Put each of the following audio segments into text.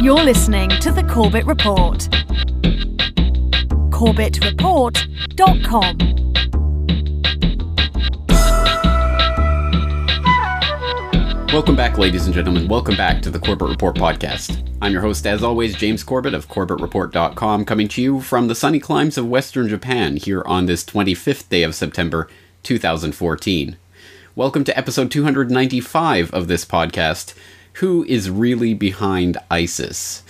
You're listening to the Corbett Report. CorbettReport.com. Welcome back, ladies and gentlemen. Welcome back to the Corbett Report podcast. I'm your host, as always, James Corbett of CorbettReport.com, coming to you from the sunny climes of Western Japan here on this 25th day of September, 2014. Welcome to episode 295 of this podcast, Who is Really Behind ISIS?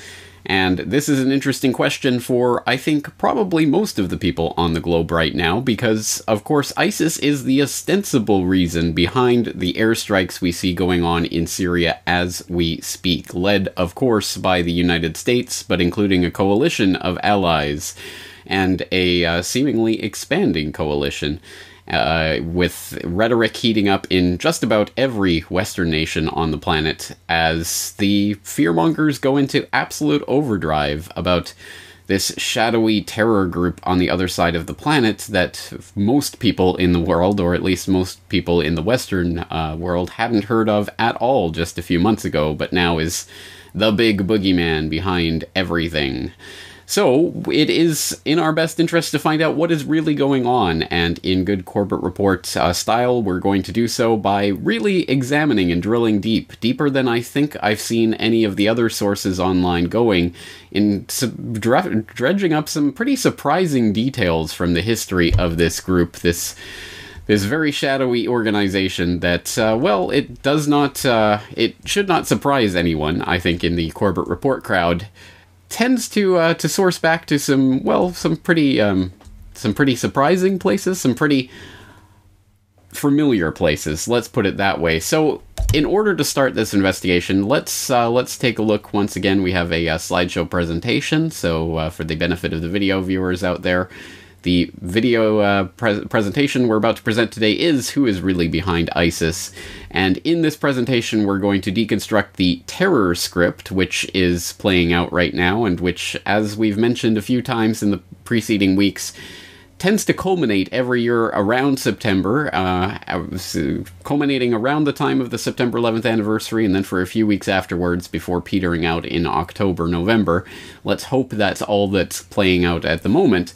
And this is an interesting question for, I think, probably most of the people on the globe right now, because, of course, ISIS is the ostensible reason behind the airstrikes we see going on in Syria as we speak, led, of course, by the United States, but including a coalition of allies, and a seemingly expanding coalition. With rhetoric heating up in just about every Western nation on the planet as the fearmongers go into absolute overdrive about this shadowy terror group on the other side of the planet that most people in the world, or at least most people in the Western world, hadn't heard of at all just a few months ago, but now is the big boogeyman behind everything. So, it is in our best interest to find out what is really going on, and in good Corbett Report style, we're going to do so by really examining and drilling deeper than I think I've seen any of the other sources online going, in dredging up some pretty surprising details from the history of this group, this very shadowy organization that, it does not, it should not surprise anyone, I think, in the Corbett Report crowd. Tends to source back to some pretty surprising places, some pretty familiar places. Let's put it that way. So, in order to start this investigation, let's take a look. Once again, we have a slideshow presentation. So, for the benefit of the video viewers out there, the video presentation we're about to present today is Who is Really Behind ISIS? And in this presentation, we're going to deconstruct the terror script, which is playing out right now, and which, as we've mentioned a few times in the preceding weeks, tends to culminate every year around September, culminating around the time of the September 11th anniversary, and then for a few weeks afterwards before petering out in October, November. Let's hope that's all that's playing out at the moment.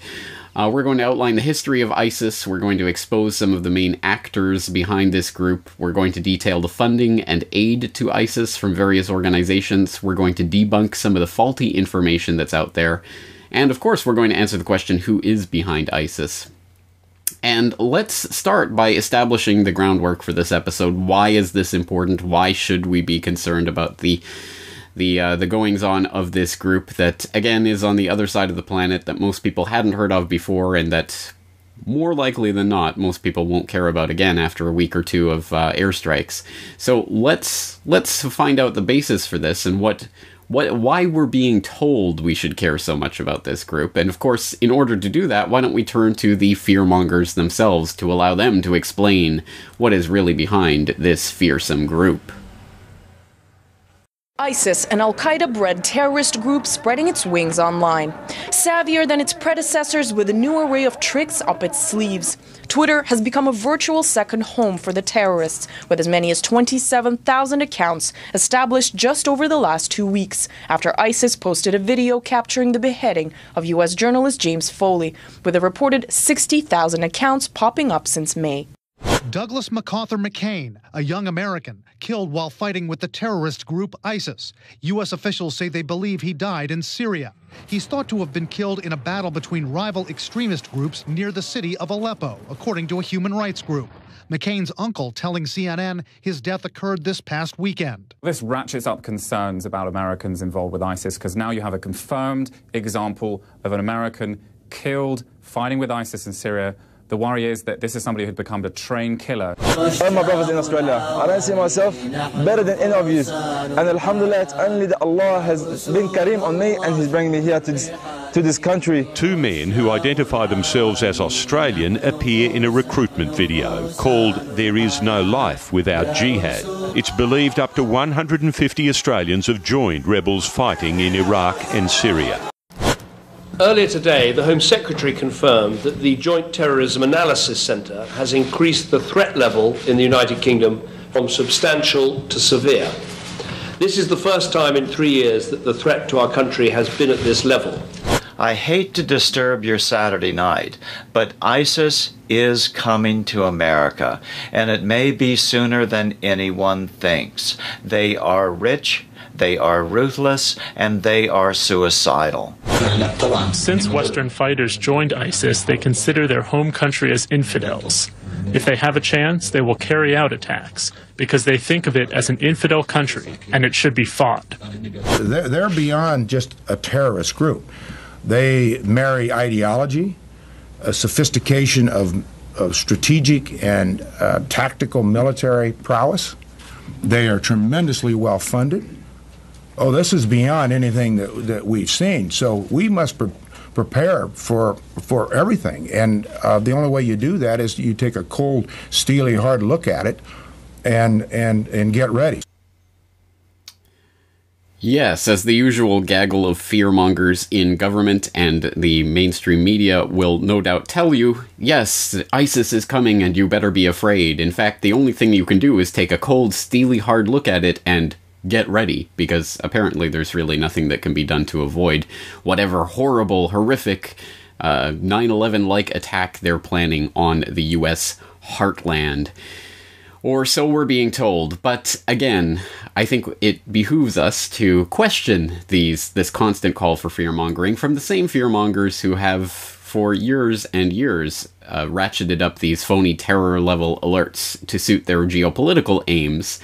We're going to outline the history of ISIS, we're going to expose some of the main actors behind this group, we're going to detail the funding and aid to ISIS from various organizations, we're going to debunk some of the faulty information that's out there, and of course we're going to answer the question, who is behind ISIS? And let's start by establishing the groundwork for this episode. Why is this important? Why should we be concerned about the goings-on of this group that, again, is on the other side of the planet, that most people hadn't heard of before, and that, more likely than not, most people won't care about again after a week or two of airstrikes. So let's find out the basis for this, and why we're being told we should care so much about this group. And of course, in order to do that, why don't we turn to the fearmongers themselves to allow them to explain what is really behind this fearsome group. ISIS, an al-Qaeda-bred terrorist group spreading its wings online. Savvier than its predecessors with a new array of tricks up its sleeves. Twitter has become a virtual second home for the terrorists, with as many as 27,000 accounts established just over the last 2 weeks, after ISIS posted a video capturing the beheading of U.S. journalist James Foley, with a reported 60,000 accounts popping up since May. Douglas MacArthur McCain, a young American, killed while fighting with the terrorist group ISIS. U.S. officials say they believe he died in Syria. He's thought to have been killed in a battle between rival extremist groups near the city of Aleppo, according to a human rights group. McCain's uncle telling CNN his death occurred this past weekend. This ratchets up concerns about Americans involved with ISIS, because now you have a confirmed example of an American killed fighting with ISIS in Syria. The worry is that this is somebody who'd become a trained killer. All my brothers in Australia, and I see myself better than any of you. And alhamdulillah, it's only that Allah has been Kareem on me and He's bringing me here to this country. Two men who identify themselves as Australian appear in a recruitment video called There Is No Life Without Jihad. It's believed up to 150 Australians have joined rebels fighting in Iraq and Syria. Earlier today, the Home Secretary confirmed that the Joint Terrorism Analysis Centre has increased the threat level in the United Kingdom from substantial to severe. This is the first time in 3 years that the threat to our country has been at this level. I hate to disturb your Saturday night, but ISIS is coming to America, and it may be sooner than anyone thinks. They are rich, they are ruthless, and they are suicidal. Since Western fighters joined ISIS, they consider their home country as infidels. If they have a chance, they will carry out attacks, because they think of it as an infidel country, and it should be fought. They're beyond just a terrorist group. They marry ideology, a sophistication of strategic and tactical military prowess. They are tremendously well funded. Oh, this is beyond anything that we've seen. So we must prepare for everything. And the only way you do that is you take a cold, steely, hard look at it and get ready. Yes, as the usual gaggle of fearmongers in government and the mainstream media will no doubt tell you, yes, ISIS is coming and you better be afraid. In fact, the only thing you can do is take a cold, steely, hard look at it and get ready, because apparently there's really nothing that can be done to avoid whatever horrible, horrific 9/11-like attack they're planning on the U.S. heartland. Or so we're being told. But again, I think it behooves us to question this constant call for fear-mongering from the same fear-mongers who have, for years and years, ratcheted up these phony terror-level alerts to suit their geopolitical aims.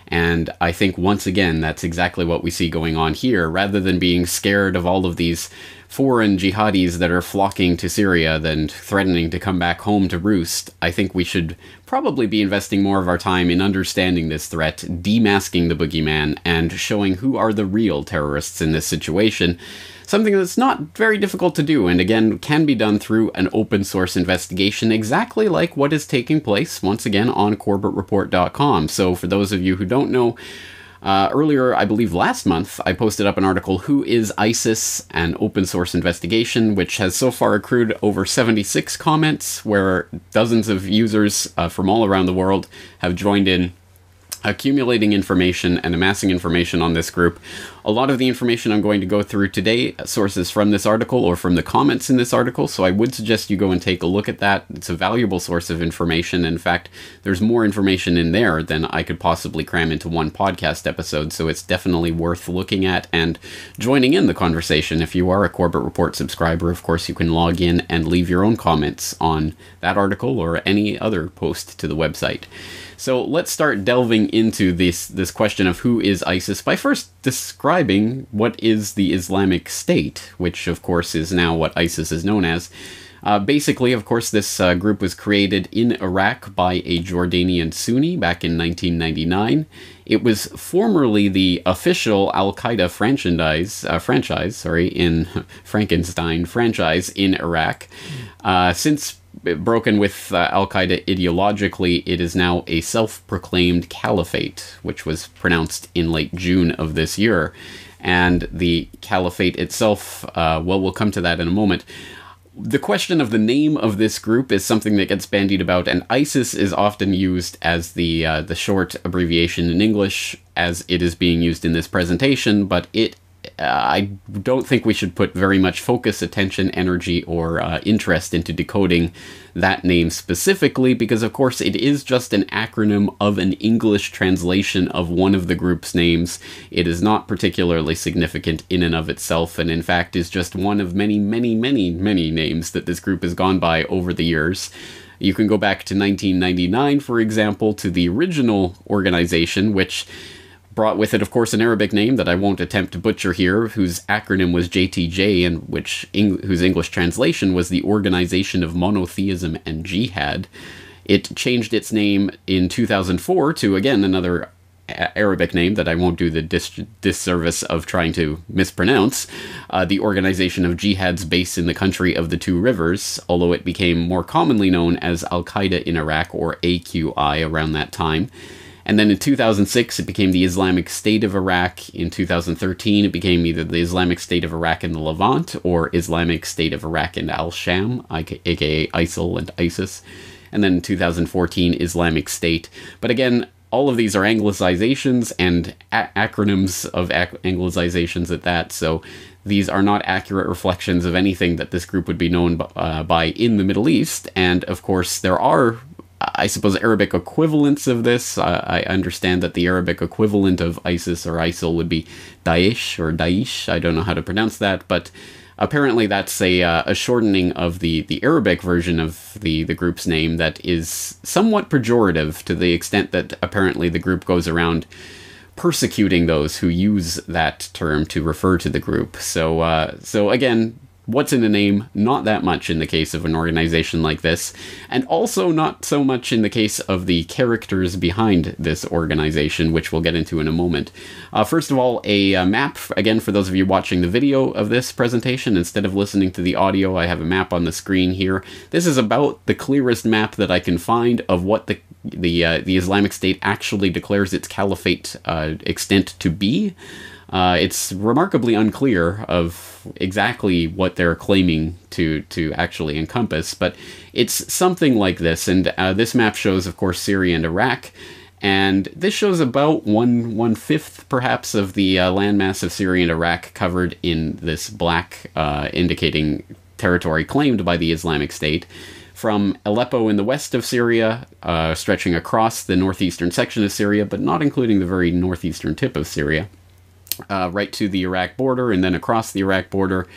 And I think, once again, that's exactly what we see going on here. Rather than being scared of all of these foreign jihadis that are flocking to Syria and threatening to come back home to roost, I think we should probably be investing more of our time in understanding this threat, demasking the boogeyman, and showing who are the real terrorists in this situation. Something that's not very difficult to do, and again, can be done through an open source investigation, exactly like what is taking place, once again, on CorbettReport.com. So for those of you who don't know, earlier, I believe last month, I posted up an article, Who is ISIS? An open source investigation, which has so far accrued over 76 comments, where dozens of users from all around the world have joined in, accumulating information and amassing information on this group. A lot of the information I'm going to go through today sources from this article or from the comments in this article, so I would suggest you go and take a look at that. It's a valuable source of information. In fact, there's more information in there than I could possibly cram into one podcast episode, so it's definitely worth looking at and joining in the conversation. If you are a Corbett Report subscriber, of course, you can log in and leave your own comments on that article or any other post to the website. So let's start delving into this question of who is ISIS by first describing what is the Islamic State, which of course is now what ISIS is known as. Basically, of course, this group was created in Iraq by a Jordanian Sunni back in 1999. It was formerly the official Al-Qaeda franchise in Frankenstein franchise in Iraq. Since broken with Al-Qaeda ideologically, it is now a self-proclaimed caliphate, which was pronounced in late June of this year. And the caliphate itself, well, we'll come to that in a moment. The question of the name of this group is something that gets bandied about, and ISIS is often used as the short abbreviation in English, as it is being used in this presentation, but I don't think we should put very much focus, attention, energy, or interest into decoding that name specifically, because of course it is just an acronym of an English translation of one of the group's names. It is not particularly significant in and of itself, and in fact is just one of many, many, many, many names that this group has gone by over the years. You can go back to 1999, for example, to the original organization, which brought with it, of course, an Arabic name that I won't attempt to butcher here, whose acronym was JTJ, and whose English translation was the Organization of Monotheism and Jihad. It changed its name in 2004 to, again, another Arabic name that I won't do the disservice of trying to mispronounce, the Organization of Jihad's base in the country of the Two Rivers, although it became more commonly known as Al-Qaeda in Iraq, or AQI, around that time. And then in 2006, it became the Islamic State of Iraq. In 2013, it became either the Islamic State of Iraq and the Levant or Islamic State of Iraq and Al-Sham, aka ISIL and ISIS. And then in 2014, Islamic State. But again, all of these are anglicizations and acronyms of anglicizations at that, so these are not accurate reflections of anything that this group would be known by in the Middle East. And of course, there are, I suppose, Arabic equivalents of this. I understand that the Arabic equivalent of ISIS or ISIL would be Daesh or Daesh. I don't know how to pronounce that, but apparently that's a shortening of the Arabic version of the group's name that is somewhat pejorative, to the extent that apparently the group goes around persecuting those who use that term to refer to the group. So again, what's in a name? Not that much in the case of an organization like this, and also not so much in the case of the characters behind this organization, which we'll get into in a moment. First of all, a map, again, for those of you watching the video of this presentation, instead of listening to the audio, I have a map on the screen here. This is about the clearest map that I can find of what the Islamic State actually declares its caliphate extent to be. It's remarkably unclear of exactly what they're claiming to actually encompass, but it's something like this. And this map shows, of course, Syria and Iraq, and this shows about one-fifth, perhaps, of the landmass of Syria and Iraq covered in this black, indicating territory claimed by the Islamic State. From Aleppo in the west of Syria, stretching across the northeastern section of Syria, but not including the very northeastern tip of Syria, right to the Iraq border, and then across the Iraq border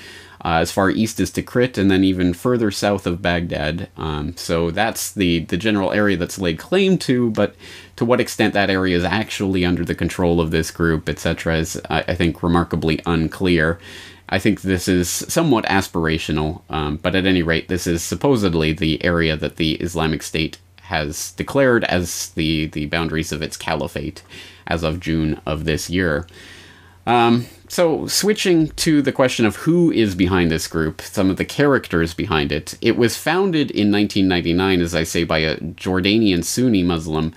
as far east as Tikrit, and then even further south of Baghdad. So that's the general area that's laid claim to, but to what extent that area is actually under the control of this group, etc., is, I think, remarkably unclear. I think this is somewhat aspirational, but at any rate, this is supposedly the area that the Islamic State has declared as the boundaries of its caliphate as of June of this year. So switching to the question of who is behind this group, some of the characters behind it. It was founded in 1999, as I say, by a Jordanian Sunni Muslim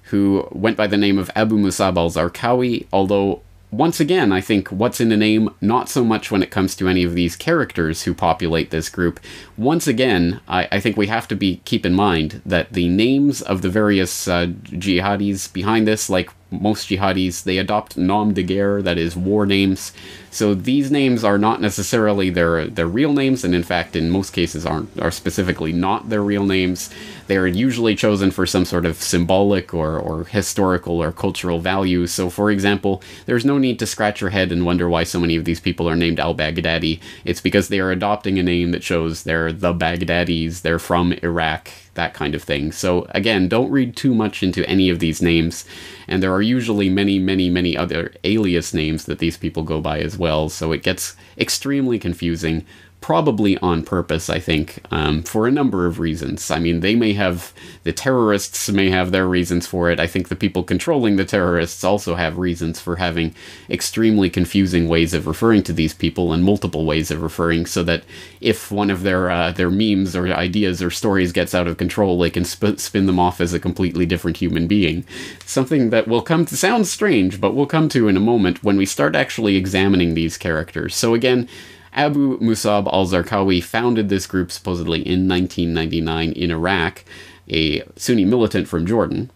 who went by the name of Abu Musab al-Zarqawi, although once again, I think what's in the name, not so much when it comes to any of these characters who populate this group. Once again, I think we have to keep in mind that the names of the various jihadis behind this, like most jihadis, they adopt nom de guerre, that is, war names. So these names are not necessarily their real names, and in fact, in most cases, are specifically not their real names. They are usually chosen for some sort of symbolic or historical or cultural value. So, for example, there's no need to scratch your head and wonder why so many of these people are named al-Baghdadi. It's because they are adopting a name that shows they're the Baghdadis, they're from Iraq, that kind of thing. So again, don't read too much into any of these names, and there are usually many other alias names that these people go by as well, so it gets extremely confusing, probably on purpose, I think, for a number of reasons. I mean, the terrorists may have their reasons for it. I think the people controlling the terrorists also have reasons for having extremely confusing ways of referring to these people, and multiple ways of referring, so that if one of their memes or ideas or stories gets out of control, they can spin them off as a completely different human being. Something that will come to sound strange, but we'll come to in a moment when we start actually examining these characters. So again, Abu Musab al-Zarqawi founded this group supposedly in 1999 in Iraq, a Sunni militant from Jordan.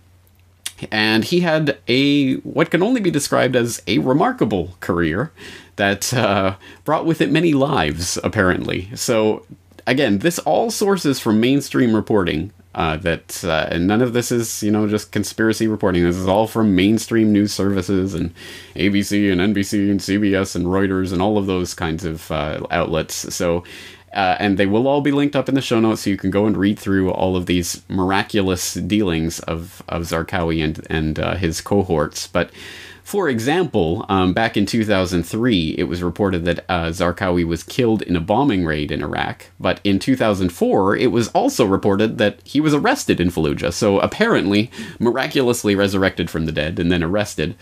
And he had what can only be described as a remarkable career that brought with it many lives, apparently. So, again, this all sources from mainstream reporting. And none of this is, just conspiracy reporting. This is all from mainstream news services and ABC and NBC and CBS and Reuters and all of those kinds of outlets. So, and they will all be linked up in the show notes, so you can go and read through all of these miraculous dealings of Zarqawi and his cohorts. But for example, back in 2003, it was reported that Zarqawi was killed in a bombing raid in Iraq. But in 2004, it was also reported that he was arrested in Fallujah. So apparently, miraculously resurrected from the dead and then arrested.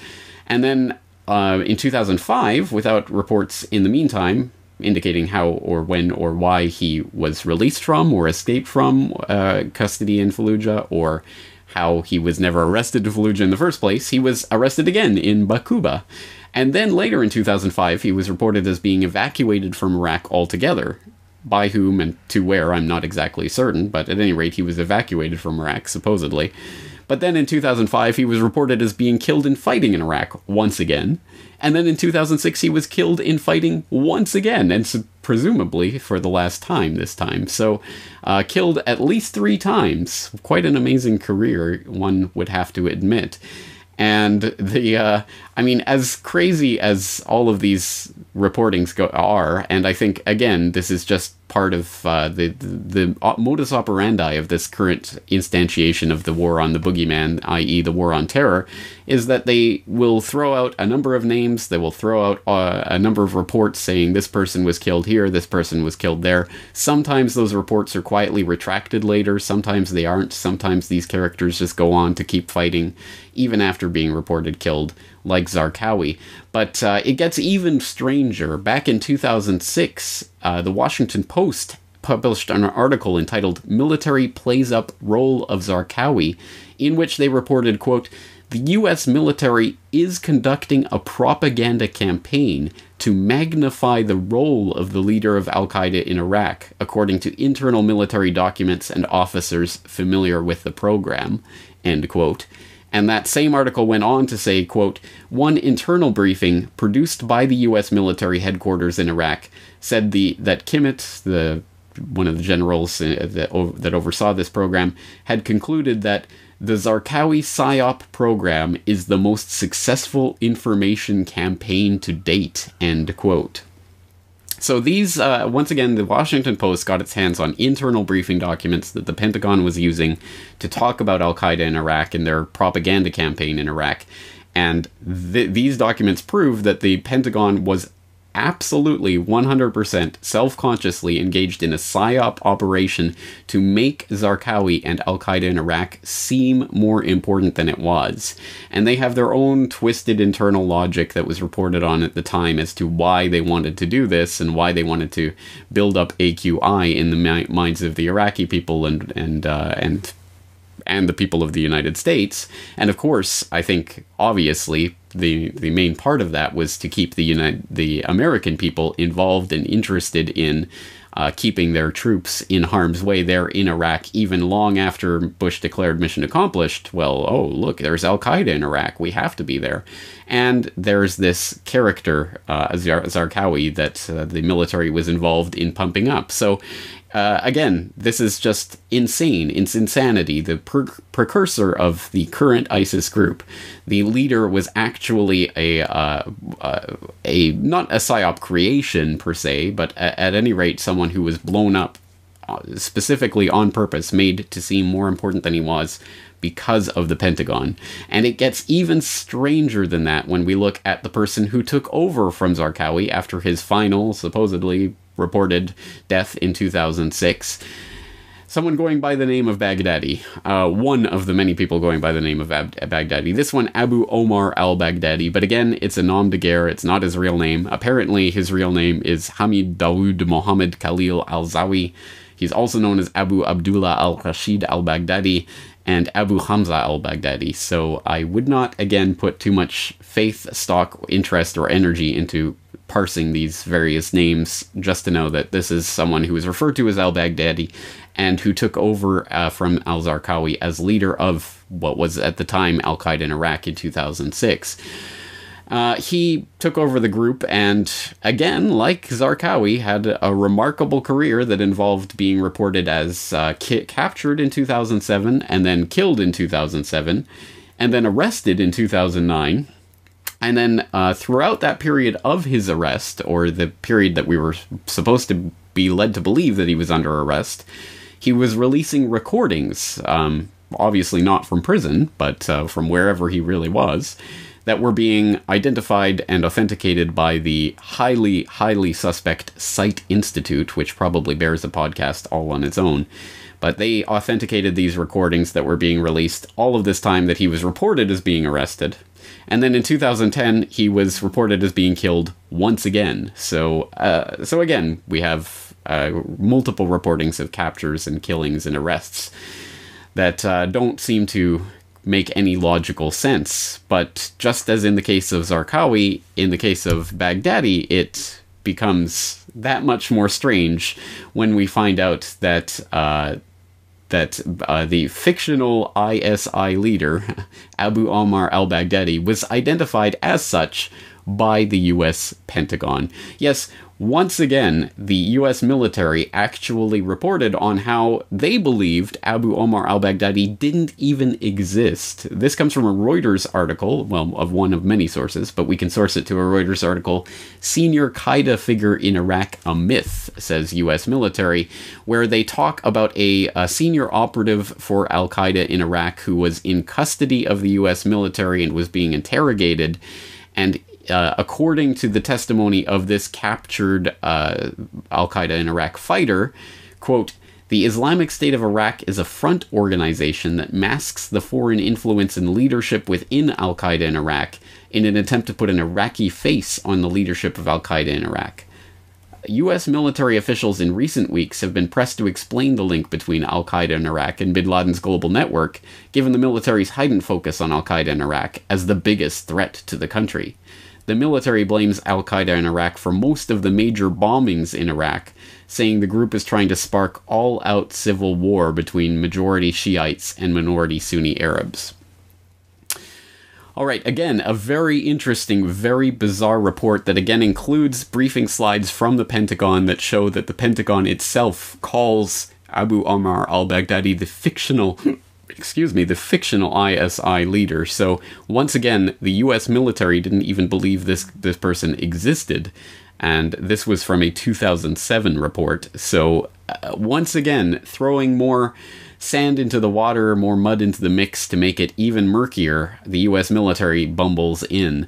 And then in 2005, without reports in the meantime indicating how or when or why he was released from or escaped from custody in Fallujah, or how he was never arrested in Fallujah in the first place, he was arrested again in Bakuba. And then later in 2005, he was reported as being evacuated from Iraq altogether. By whom and to where, I'm not exactly certain, but at any rate, he was evacuated from Iraq, supposedly. But then in 2005, he was reported as being killed in fighting in Iraq once again. And then in 2006, he was killed in fighting once again, and presumably for the last time this time. So, killed at least 3 times. Quite an amazing career, one would have to admit. And as crazy as all of these reportings are, and I think, again, this is just part of the modus operandi of this current instantiation of the war on the boogeyman, i.e. the war on terror, is that they will throw out a number of names, they will throw out a number of reports saying this person was killed here, this person was killed there. Sometimes those reports are quietly retracted later, sometimes they aren't, sometimes these characters just go on to keep fighting, even after being reported killed, like Zarqawi. But it gets even stranger. Back in 2006, the Washington Post published an article entitled "Military Plays Up Role of Zarqawi," in which they reported, quote, "The U.S. military is conducting a propaganda campaign to magnify the role of the leader of al-Qaeda in Iraq, according to internal military documents and officers familiar with the program," end quote. And that same article went on to say, quote, "One internal briefing produced by the U.S. military headquarters in Iraq said that Kimmett, one of the generals that oversaw this program, had concluded that the Zarqawi PSYOP program is the most successful information campaign to date," end quote. So these, once again, the Washington Post got its hands on internal briefing documents that the Pentagon was using to talk about al-Qaeda in Iraq and their propaganda campaign in Iraq. And these documents prove that the Pentagon was absolutely 100% self-consciously engaged in a PSYOP operation to make Zarqawi and al-Qaeda in Iraq seem more important than it was. And they have their own twisted internal logic that was reported on at the time as to why they wanted to do this and why they wanted to build up AQI in the minds of the Iraqi people and the people of the United States. And of course, I think, obviously, the main part of that was to keep the American people involved and interested in keeping their troops in harm's way there in Iraq, even long after Bush declared mission accomplished. Well, oh, look, there's al-Qaeda in Iraq. We have to be there. And there's this character, Zarqawi, that the military was involved in pumping up. So, again, this is just insane. It's insanity. The precursor of the current ISIS group, the leader was actually not a PSYOP creation per se, but at any rate, someone who was blown up specifically on purpose, made to seem more important than he was because of the Pentagon. And it gets even stranger than that when we look at the person who took over from Zarqawi after his final, supposedly reported death in 2006. Someone going by the name of Baghdadi. One of the many people going by the name of Baghdadi. This one, Abu Omar al-Baghdadi. But again, it's a nom de guerre. It's not his real name. Apparently, his real name is Hamid Dawood Mohammed Khalil al-Zawi. He's also known as Abu Abdullah al-Rashid al-Baghdadi and Abu Hamza al-Baghdadi. So I would not, again, put too much faith, stock, interest, or energy into parsing these various names, just to know that this is someone who is referred to as al-Baghdadi and who took over from al-Zarqawi as leader of what was at the time al-Qaeda in Iraq in 2006. He took over the group and, again, like Zarqawi, had a remarkable career that involved being reported as captured in 2007 and then killed in 2007 and then arrested in 2009. And then throughout that period of his arrest, or the period that we were supposed to be led to believe that he was under arrest, he was releasing recordings, obviously not from prison, but from wherever he really was, that were being identified and authenticated by the highly, highly suspect Site Institute, which probably bears a podcast all on its own. But they authenticated these recordings that were being released all of this time that he was reported as being arrested. And then in 2010, he was reported as being killed once again. So again, we have multiple reportings of captures and killings and arrests that don't seem to make any logical sense. But just as in the case of Zarqawi, in the case of Baghdadi, it becomes that much more strange when we find out that that the fictional ISI leader, Abu Omar al-Baghdadi, was identified as such by the U.S. Pentagon. Yes, once again, the U.S. military actually reported on how they believed Abu Omar al-Baghdadi didn't even exist. This comes from a Reuters article, well, of one of many sources, but we can source it to a Reuters article. Senior Qaeda figure in Iraq, a myth, says U.S. military, where they talk about a senior operative for al-Qaeda in Iraq who was in custody of the U.S. military and was being interrogated, and according to the testimony of this captured al-Qaeda in Iraq fighter, quote, "The Islamic State of Iraq is a front organization that masks the foreign influence and leadership within al-Qaeda in Iraq in an attempt to put an Iraqi face on the leadership of al-Qaeda in Iraq. U.S. military officials in recent weeks have been pressed to explain the link between al-Qaeda in Iraq and bin Laden's global network, given the military's heightened focus on al-Qaeda in Iraq as the biggest threat to the country. The military blames al-Qaeda in Iraq for most of the major bombings in Iraq, saying the group is trying to spark all-out civil war between majority Shiites and minority Sunni Arabs." All right, again, a very interesting, very bizarre report that again includes briefing slides from the Pentagon that show that the Pentagon itself calls Abu Omar al-Baghdadi the fictional ISI leader. So once again, the U.S. military didn't even believe this person existed, and this was from a 2007 report. So once again, throwing more sand into the water, more mud into the mix to make it even murkier, the U.S. military bumbles in.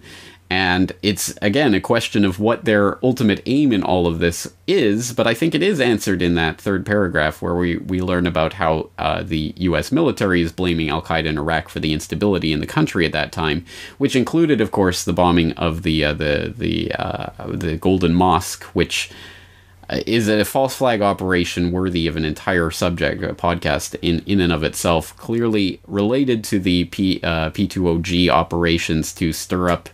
And it's, again, a question of what their ultimate aim in all of this is, but I think it is answered in that third paragraph where we learn about how the U.S. military is blaming al-Qaeda in Iraq for the instability in the country at that time, which included, of course, the bombing of the Golden Mosque, which is a false flag operation worthy of an entire subject, a podcast in and of itself, clearly related to the P2OG operations to stir up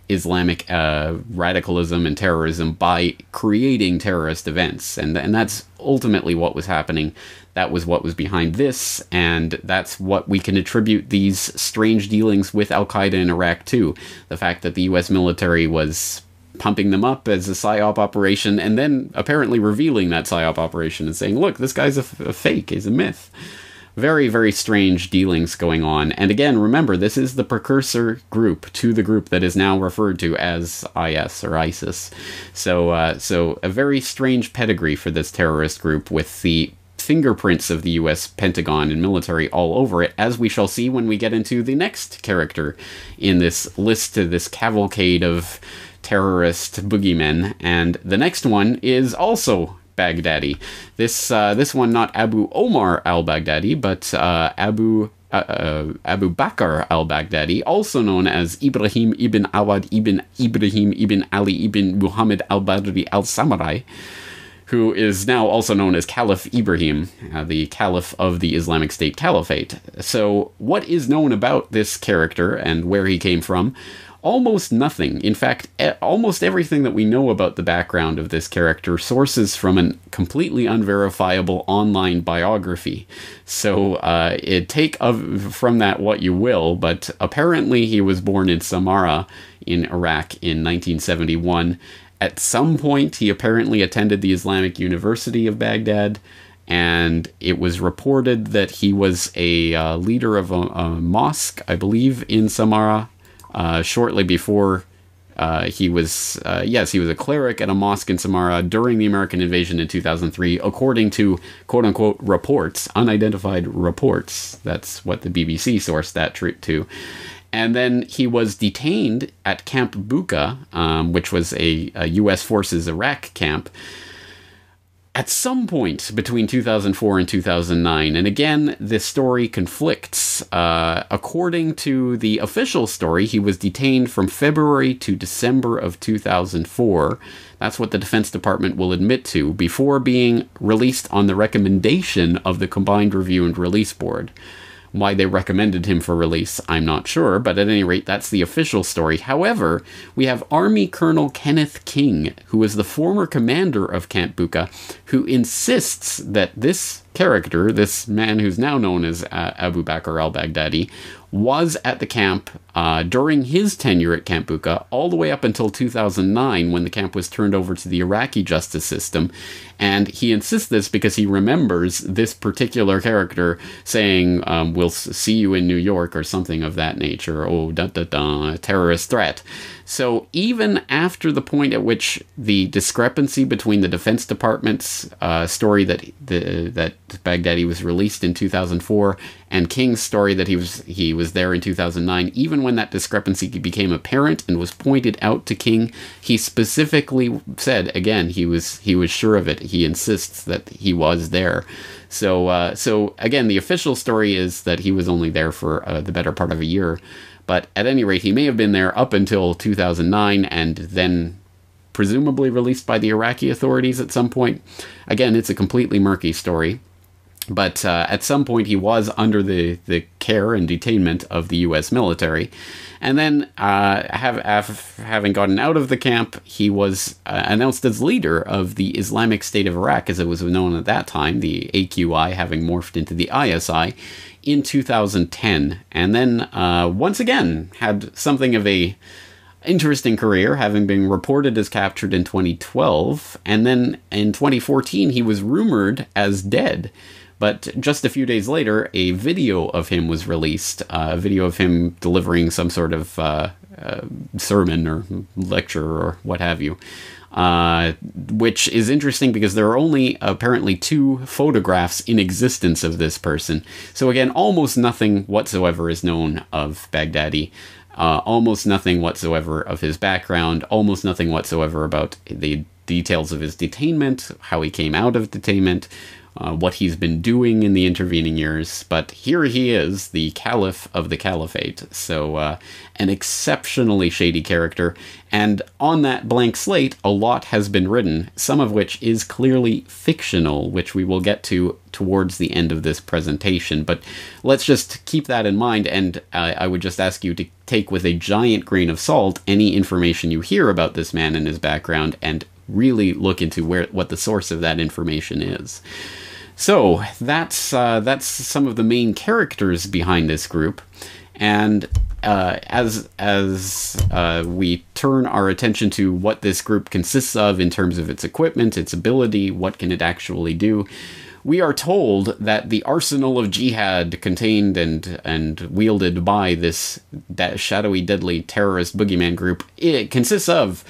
Islamic radicalism and terrorism by creating terrorist events. And that's ultimately what was happening. That was what was behind this, and that's what we can attribute these strange dealings with al-Qaeda in Iraq to. The fact that the U.S. military was pumping them up as a PSYOP operation, and then apparently revealing that PSYOP operation and saying, look, this guy's a fake, he's a myth. Very, very strange dealings going on. And again, remember, this is the precursor group to the group that is now referred to as IS or ISIS. So a very strange pedigree for this terrorist group with the fingerprints of the U.S. Pentagon and military all over it, as we shall see when we get into the next character in this list, this cavalcade of terrorist boogeymen. And the next one is also Baghdadi. This one not Abu Omar al-Baghdadi, but Abu Bakr al-Baghdadi, also known as Ibrahim ibn Awad ibn Ibrahim ibn Ali ibn Muhammad al-Badri al-Samurai, who is now also known as Caliph Ibrahim, the Caliph of the Islamic State Caliphate. So what is known about this character and where he came from? Almost nothing. In fact, almost everything that we know about the background of this character sources from a completely unverifiable online biography. So take from that what you will, but apparently he was born in Samarra in Iraq in 1971. At some point, he apparently attended the Islamic University of Baghdad, and it was reported that he was a leader of a mosque, I believe, in Samarra. Shortly before he was a cleric at a mosque in Samarra during the American invasion in 2003, according to quote-unquote reports, unidentified reports. That's what the BBC sourced that to. And then he was detained at Camp Bucca, which was a U.S. Forces Iraq camp, at some point between 2004 and 2009. And again, this story conflicts. According to the official story, he was detained from February to December of 2004. That's what the Defense Department will admit to, before being released on the recommendation of the Combined Review and Release Board. Why they recommended him for release, I'm not sure, but at any rate, that's the official story. However, we have Army Colonel Kenneth King, who was the former commander of Camp Bucca, who insists that this character, this man who's now known as Abu Bakr al-Baghdadi, was at the camp during his tenure at Camp Bucca all the way up until 2009, when the camp was turned over to the Iraqi justice system. And he insists this because he remembers this particular character saying, we'll see you in New York, or something of that nature. Oh, a terrorist threat. So even after the point at which the discrepancy between the Defense Department's story that Baghdadi was released in 2004 and King's story that he was there in 2009, even when that discrepancy became apparent and was pointed out to King, he specifically said, again, he was sure of it. He insists that he was there. So again, the official story is that he was only there for the better part of a year. But at any rate, he may have been there up until 2009 and then presumably released by the Iraqi authorities at some point. Again, it's a completely murky story. But at some point, he was under the care and detainment of the U.S. military. And then, having gotten out of the camp, he was announced as leader of the Islamic State of Iraq, as it was known at that time, the AQI having morphed into the ISI, in 2010. And then, once again, had something of a interesting career, having been reported as captured in 2012. And then, in 2014, he was rumored as dead. But just a few days later, a video of him was released, a video of him delivering some sort of sermon or lecture or what have you, which is interesting because there are only apparently 2 photographs in existence of this person. So again, almost nothing whatsoever is known of Baghdadi, almost nothing whatsoever of his background, almost nothing whatsoever about the details of his detainment, how he came out of detainment, what he's been doing in the intervening years. But here he is, the Caliph of the Caliphate. So an exceptionally shady character. And on that blank slate, a lot has been written, some of which is clearly fictional, which we will get to towards the end of this presentation. But let's just keep that in mind, and I would just ask you to take with a giant grain of salt any information you hear about this man and his background, and really look into what the source of that information is. So that's some of the main characters behind this group, and as we turn our attention to what this group consists of in terms of its equipment, its ability, what can it actually do, we are told that the arsenal of jihad contained and wielded by this shadowy, deadly terrorist boogeyman group, it consists of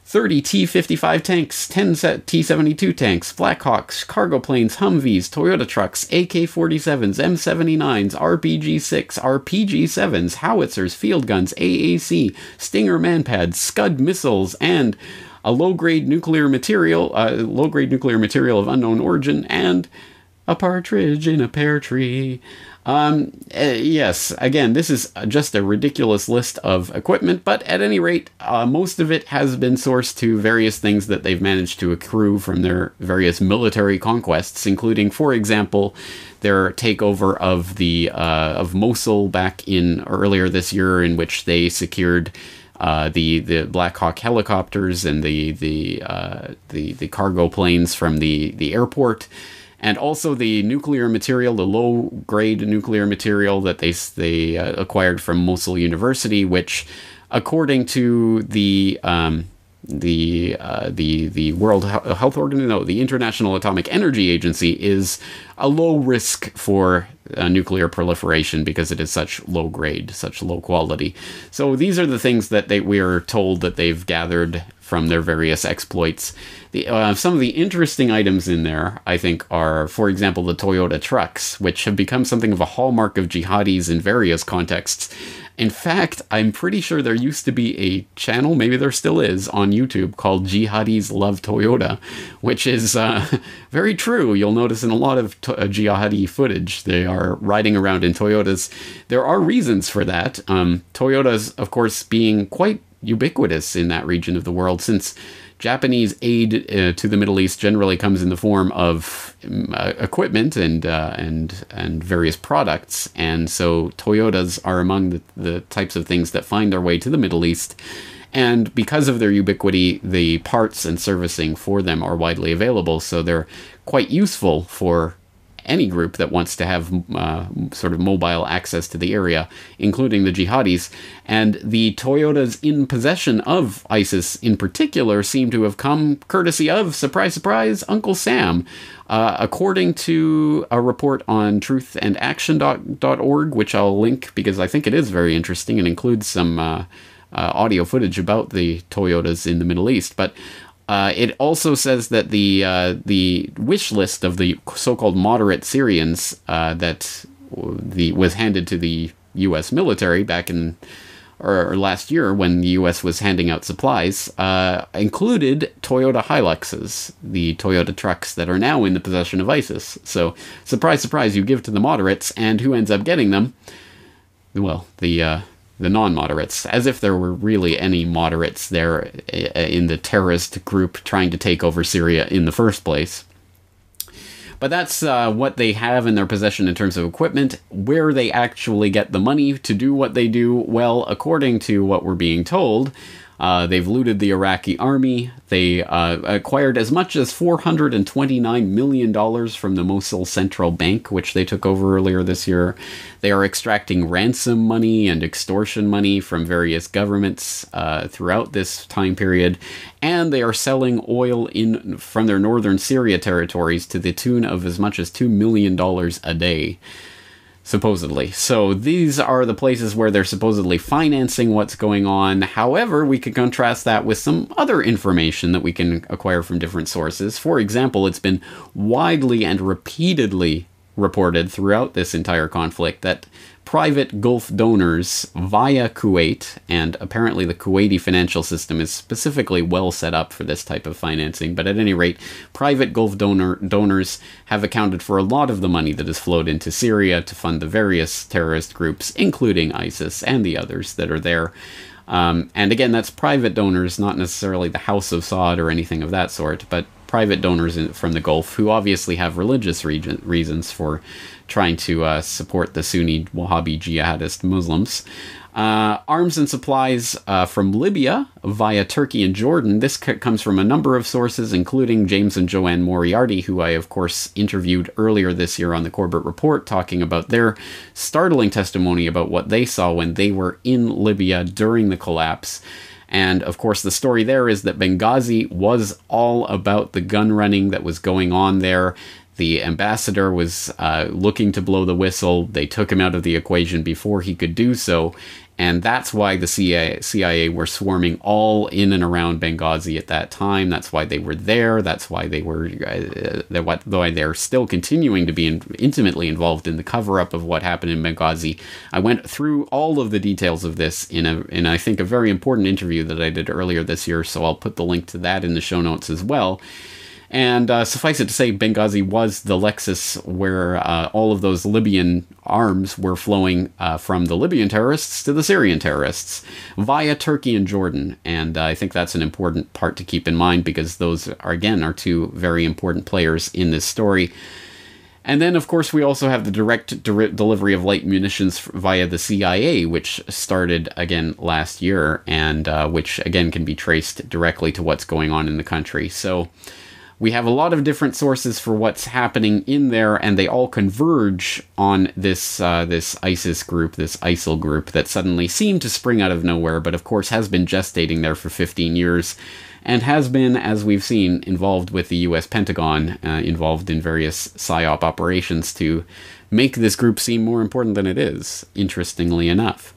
30 T-55 tanks, 10 T-72 tanks, Blackhawks, cargo planes, Humvees, Toyota trucks, AK-47s, M79s, RPG-6, RPG-7s, howitzers, field guns, AAC, Stinger manpads, Scud missiles, and a low-grade nuclear material of unknown origin, and a partridge in a pear tree. Yes, again, this is just a ridiculous list of equipment, but at any rate, most of it has been sourced to various things that they've managed to accrue from their various military conquests, including, for example, their takeover of Mosul back in earlier this year, in which they secured the Black Hawk helicopters and the cargo planes from the airport. And also the nuclear material, the low-grade nuclear material that they acquired from Mosul University, which, according to the World Health Organization, no, the International Atomic Energy Agency, is a low risk for nuclear proliferation because it is such low grade, such low quality. So these are the things that we are told that they've gathered from their various exploits. Some of the interesting items in there, I think, are, for example, the Toyota trucks, which have become something of a hallmark of jihadis in various contexts. In fact, I'm pretty sure there used to be a channel, maybe there still is, on YouTube called Jihadis Love Toyota, which is very true. You'll notice in a lot of jihadi footage, they are riding around in Toyotas. There are reasons for that. Toyotas, of course, being quite ubiquitous in that region of the world, since Japanese aid to the Middle East generally comes in the form of equipment and various products, and so Toyotas are among the types of things that find their way to the Middle East. And because of their ubiquity, the parts and servicing for them are widely available, so they're quite useful for any group that wants to have sort of mobile access to the area, including the jihadis. And the Toyotas in possession of ISIS in particular seem to have come courtesy of, surprise, surprise, Uncle Sam. According to a report on truthandaction.org, which I'll link because I think it is very interesting and includes some audio footage about the Toyotas in the Middle East. But it also says that the wish list of the so-called moderate Syrians that was handed to the U.S. military back in or last year when the U.S. was handing out supplies included Toyota Hiluxes, the Toyota trucks that are now in the possession of ISIS. So, surprise, surprise, you give to the moderates, and who ends up getting them? Well, the non-moderates, as if there were really any moderates there in the terrorist group trying to take over Syria in the first place. But that's what they have in their possession in terms of equipment. Where they actually get the money to do what they do, well, according to what we're being told, they've looted the Iraqi army. They acquired as much as $429 million from the Mosul Central Bank, which they took over earlier this year. They are extracting ransom money and extortion money from various governments throughout this time period. And they are selling oil from their northern Syria territories to the tune of as much as $2 million a day. Supposedly. So these are the places where they're supposedly financing what's going on. However, we could contrast that with some other information that we can acquire from different sources. For example, it's been widely and repeatedly reported throughout this entire conflict that private Gulf donors via Kuwait, and apparently the Kuwaiti financial system is specifically well set up for this type of financing, but at any rate, private Gulf donors have accounted for a lot of the money that has flowed into Syria to fund the various terrorist groups, including ISIS and the others that are there. And again, that's private donors, not necessarily the House of Saud or anything of that sort, but private donors from the Gulf who obviously have religious reasons for trying to support the Sunni Wahhabi jihadist Muslims. Arms and supplies from Libya via Turkey and Jordan. This comes from a number of sources, including James and Joanne Moriarty, who I, of course, interviewed earlier this year on the Corbett Report, talking about their startling testimony about what they saw when they were in Libya during the collapse. And, of course, the story there is that Benghazi was all about the gun running that was going on there. The ambassador was looking to blow the whistle. They took him out of the equation before he could do so. And that's why the CIA were swarming all in and around Benghazi at that time. That's why they were there. That's why they were, why they're still continuing to be intimately involved in the cover-up of what happened in Benghazi. I went through all of the details of this in I think, a very important interview that I did earlier this year, so I'll put the link to that in the show notes as well. And suffice it to say, Benghazi was the Lexus where all of those Libyan arms were flowing from the Libyan terrorists to the Syrian terrorists via Turkey and Jordan. And I think that's an important part to keep in mind because those, are two very important players in this story. And then, of course, we also have the direct delivery of light munitions via the CIA, which started, again, last year, and which, again, can be traced directly to what's going on in the country. So we have a lot of different sources for what's happening in there, and they all converge on this this ISIS group, this ISIL group, that suddenly seemed to spring out of nowhere, but of course has been gestating there for 15 years, and has been, as we've seen, involved with the U.S. Pentagon, involved in various PSYOP operations to make this group seem more important than it is, interestingly enough.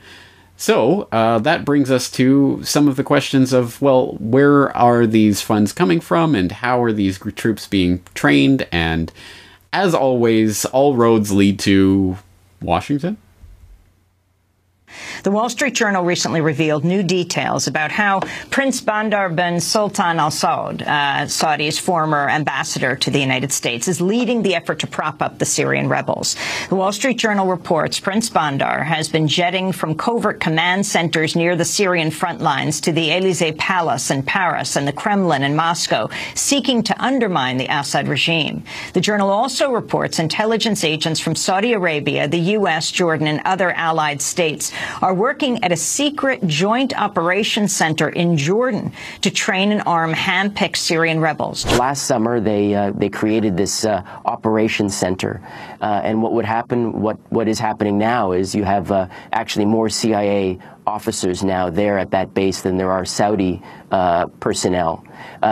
So, that brings us to some of the questions of, well, where are these funds coming from, and how are these troops being trained, and, as always, all roads lead to Washington? The Wall Street Journal recently revealed new details about how Prince Bandar bin Sultan Al Saud, Saudi's former ambassador to the United States, is leading the effort to prop up the Syrian rebels. The Wall Street Journal reports Prince Bandar has been jetting from covert command centers near the Syrian front lines to the Élysée Palace in Paris and the Kremlin in Moscow, seeking to undermine the Assad regime. The journal also reports intelligence agents from Saudi Arabia, the U.S., Jordan, and other allied states are working at a secret joint operations center in Jordan to train and arm hand-picked Syrian rebels. Last summer, they created this operations center, and what would happen, what is happening now is you have actually more CIA officers now there at that base than there are Saudi personnel.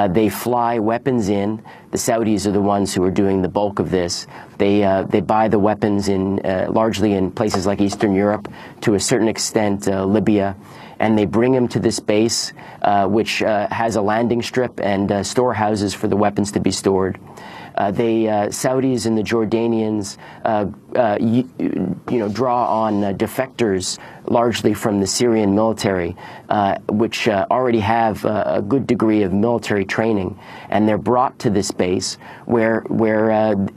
They fly weapons in. The Saudis are the ones who are doing the bulk of this. They buy the weapons in largely in places like Eastern Europe, to a certain extent Libya, and they bring them to this base, which has a landing strip and storehouses for the weapons to be stored. The Saudis and the Jordanians, draw on defectors largely from the Syrian military, which already have a good degree of military training, and they're brought to this base where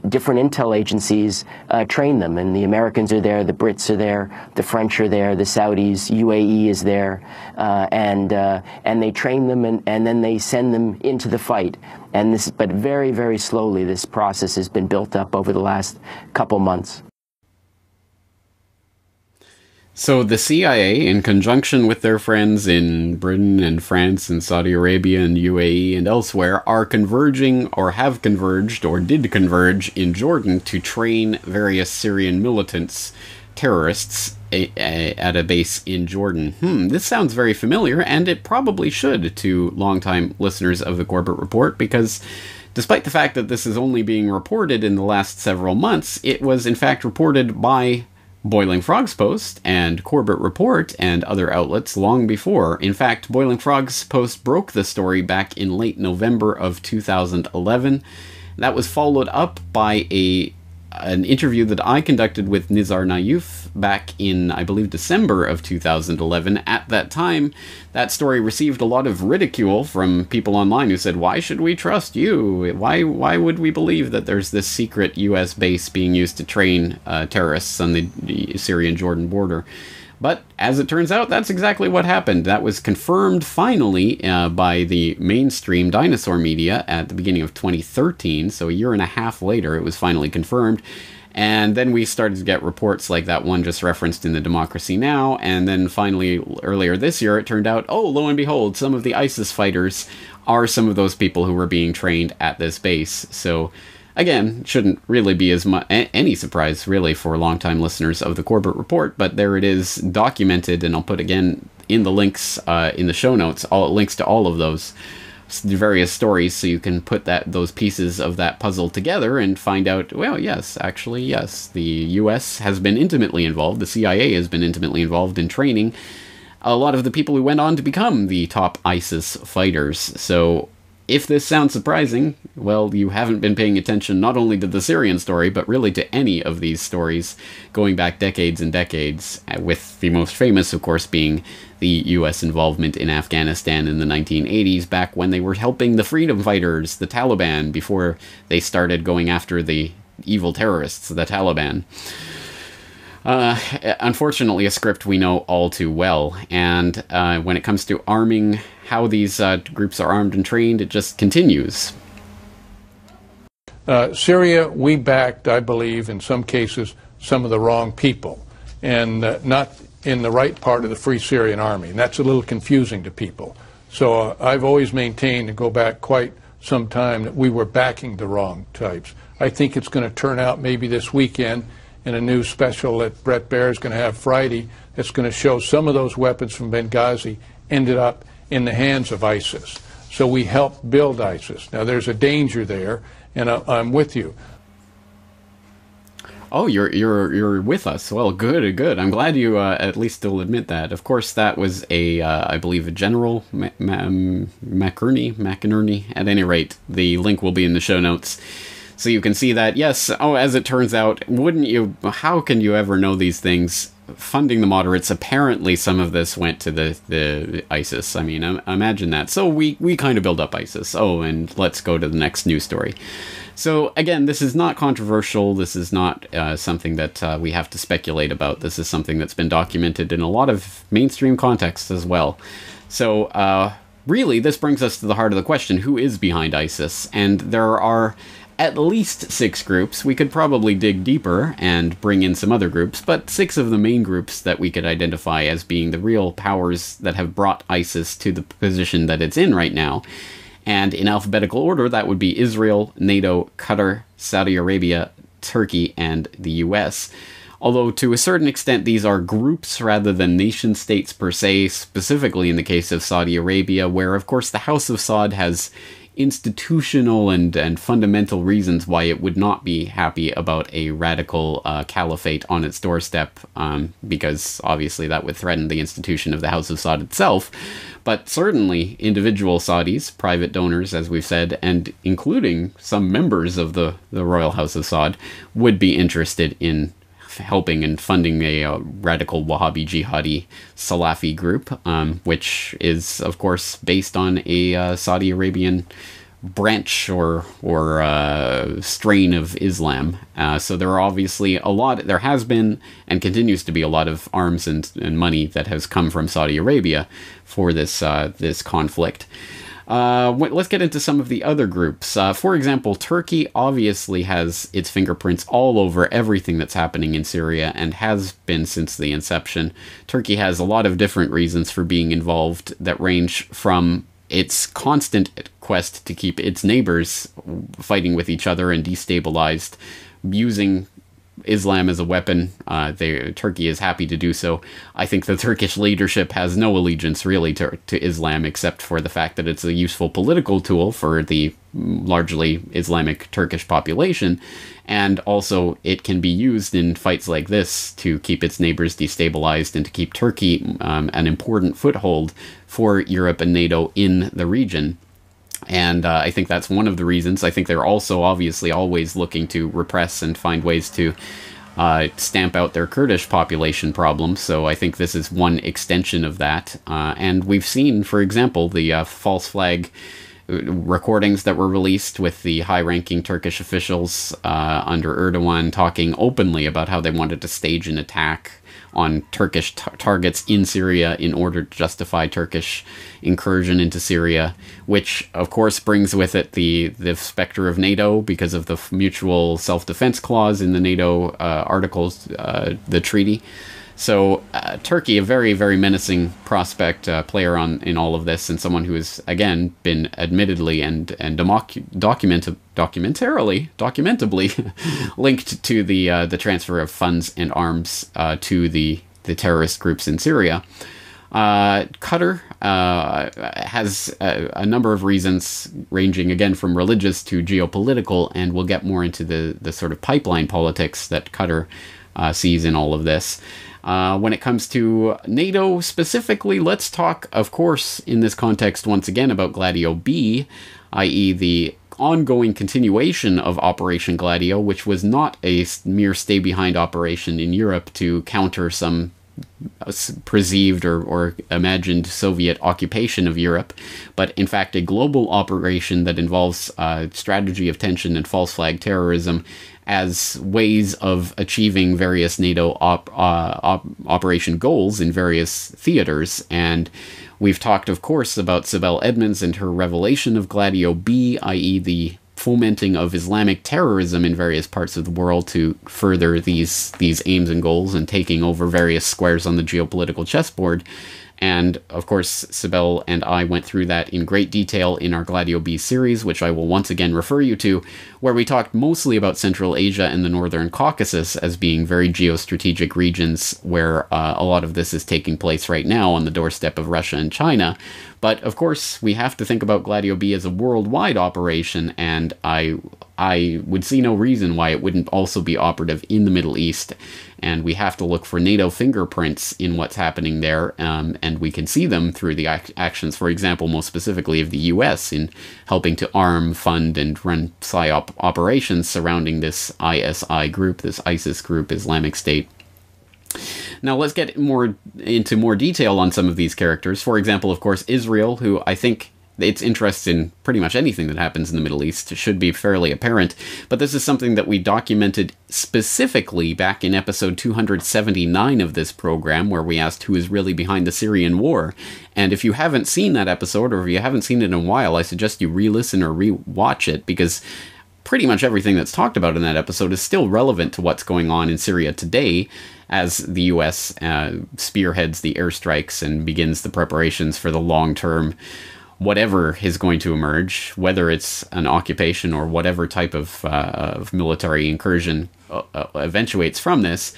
different intel agencies train them, and the Americans are there, the Brits are there, the French are there, the Saudis, UAE is there, and they train them, and then they send them into the fight. And this, but very, very slowly, this process has been built up over the last couple months. So the CIA, in conjunction with their friends in Britain and France and Saudi Arabia and UAE and elsewhere, are converging, or have converged, or did converge in Jordan to train various Syrian militants, terrorists, at a base in Jordan. This sounds very familiar, and it probably should to longtime listeners of the Corbett Report, because despite the fact that this is only being reported in the last several months, it was in fact reported by Boiling Frog's Post and Corbett Report and other outlets long before. In fact, Boiling Frog's Post broke the story back in late November of 2011. That was followed up by an interview that I conducted with Nizar Nayouf back in, I believe, December of 2011. At that time, that story received a lot of ridicule from people online who said, why should we trust you? Why would we believe that there's this secret US base being used to train terrorists on the Syrian-Jordan border? But as it turns out, that's exactly what happened. That was confirmed finally by the mainstream dinosaur media at the beginning of 2013. So a year and a half later, it was finally confirmed. And then we started to get reports like that one just referenced in the Democracy Now! And then finally, earlier this year, it turned out, oh, lo and behold, some of the ISIS fighters are some of those people who were being trained at this base. So again, shouldn't really be as much any surprise, really, for longtime listeners of the Corbett Report, but there it is, documented, and I'll put again in the links in the show notes, all links to all of those various stories, so you can put those pieces of that puzzle together and find out, well, yes, actually, yes, the U.S. has been intimately involved, the CIA has been intimately involved in training a lot of the people who went on to become the top ISIS fighters. So if this sounds surprising, well, you haven't been paying attention not only to the Syrian story, but really to any of these stories going back decades and decades, with the most famous, of course, being the U.S. involvement in Afghanistan in the 1980s, back when they were helping the freedom fighters, the Taliban, before they started going after the evil terrorists, the Taliban. Unfortunately, a script we know all too well, and when it comes to arming, how these groups are armed and trained, it just continues. Syria, we backed, I believe, in some cases, some of the wrong people, and not in the right part of the Free Syrian Army, and that's a little confusing to people. So I've always maintained, and go back quite some time, that we were backing the wrong types. I think it's going to turn out maybe this weekend in a new special that Brett Baer is going to have Friday that's going to show some of those weapons from Benghazi ended up in the hands of ISIS. So we helped build ISIS. Now there's a danger there, and I'm with you. Oh, you're with us. Well, good. I'm glad you at least still admit that. Of course, that was I believe, a General McInerney. At any rate, the link will be in the show notes, so you can see that. Yes. Oh, as it turns out, wouldn't you? How can you ever know these things? Funding the moderates, apparently some of this went to the ISIS. I mean, imagine that. So we kind of build up ISIS. Oh, and let's go to the next news story. So again, this is not controversial. This is not something that we have to speculate about. This is something that's been documented in a lot of mainstream contexts as well. So really, this brings us to the heart of the question: who is behind ISIS? And there are at least 6 groups. We could probably dig deeper and bring in some other groups, but 6 of the main groups that we could identify as being the real powers that have brought ISIS to the position that it's in right now. And in alphabetical order, that would be Israel, NATO, Qatar, Saudi Arabia, Turkey, and the US. Although to a certain extent these are groups rather than nation states per se, specifically in the case of Saudi Arabia, where of course the House of Saud has institutional and fundamental reasons why it would not be happy about a radical caliphate on its doorstep, because obviously that would threaten the institution of the House of Saud itself. But certainly individual Saudis, private donors, as we've said, and including some members of the Royal House of Saud, would be interested in helping and funding a radical Wahhabi jihadi Salafi group, which is, of course, based on a Saudi Arabian branch or strain of Islam. So there are obviously there has been and continues to be a lot of arms and money that has come from Saudi Arabia for this conflict. Let's get into some of the other groups. For example, Turkey obviously has its fingerprints all over everything that's happening in Syria and has been since the inception. Turkey has a lot of different reasons for being involved that range from its constant quest to keep its neighbors fighting with each other and destabilized, using Islam as a weapon. Turkey is happy to do so. I think the Turkish leadership has no allegiance really to Islam, except for the fact that it's a useful political tool for the largely Islamic Turkish population, and also it can be used in fights like this to keep its neighbors destabilized and to keep Turkey an important foothold for Europe and NATO in the region. And I think that's one of the reasons. I think they're also obviously always looking to repress and find ways to stamp out their Kurdish population problems. So I think this is one extension of that. And we've seen, for example, the false flag recordings that were released with the high-ranking Turkish officials under Erdogan talking openly about how they wanted to stage an attack on Turkish targets in Syria in order to justify Turkish incursion into Syria, which of course brings with it the specter of NATO because of the mutual self-defense clause in the NATO articles, the treaty. So Turkey, a very, very menacing prospect player in all of this, and someone who has, again, been admittedly and documentably linked to the transfer of funds and arms to the terrorist groups in Syria. Qatar has a number of reasons, ranging again from religious to geopolitical, and we'll get more into the sort of pipeline politics that Qatar sees in all of this. When it comes to NATO specifically, let's talk, of course, in this context once again about Gladio B, i.e. the ongoing continuation of Operation Gladio, which was not a mere stay-behind operation in Europe to counter some perceived or imagined Soviet occupation of Europe, but in fact a global operation that involves strategy of tension and false flag terrorism as ways of achieving various NATO operation goals in various theaters. And we've talked, of course, about Sibel Edmonds and her revelation of Gladio B, i.e. the fomenting of Islamic terrorism in various parts of the world to further these aims and goals and taking over various squares on the geopolitical chessboard. And, of course, Sibel and I went through that in great detail in our Gladio B series, which I will once again refer you to, where we talked mostly about Central Asia and the Northern Caucasus as being very geostrategic regions where a lot of this is taking place right now on the doorstep of Russia and China. But, of course, we have to think about Gladio B as a worldwide operation, and I would see no reason why it wouldn't also be operative in the Middle East. And we have to look for NATO fingerprints in what's happening there, and we can see them through the actions, for example, most specifically of the US in helping to arm, fund, and run PSYOP operations surrounding this ISI group, this ISIS group, Islamic State. Now let's get into more detail on some of these characters. For example, of course, Israel, who I think its interest in pretty much anything that happens in the Middle East should be fairly apparent, but this is something that we documented specifically back in episode 279 of this program, where we asked who is really behind the Syrian war. And if you haven't seen that episode, or if you haven't seen it in a while, I suggest you re-listen or re-watch it, because pretty much everything that's talked about in that episode is still relevant to what's going on in Syria today, as the U.S. Spearheads the airstrikes and begins the preparations for the long-term whatever is going to emerge, whether it's an occupation or whatever type of military incursion eventuates from this.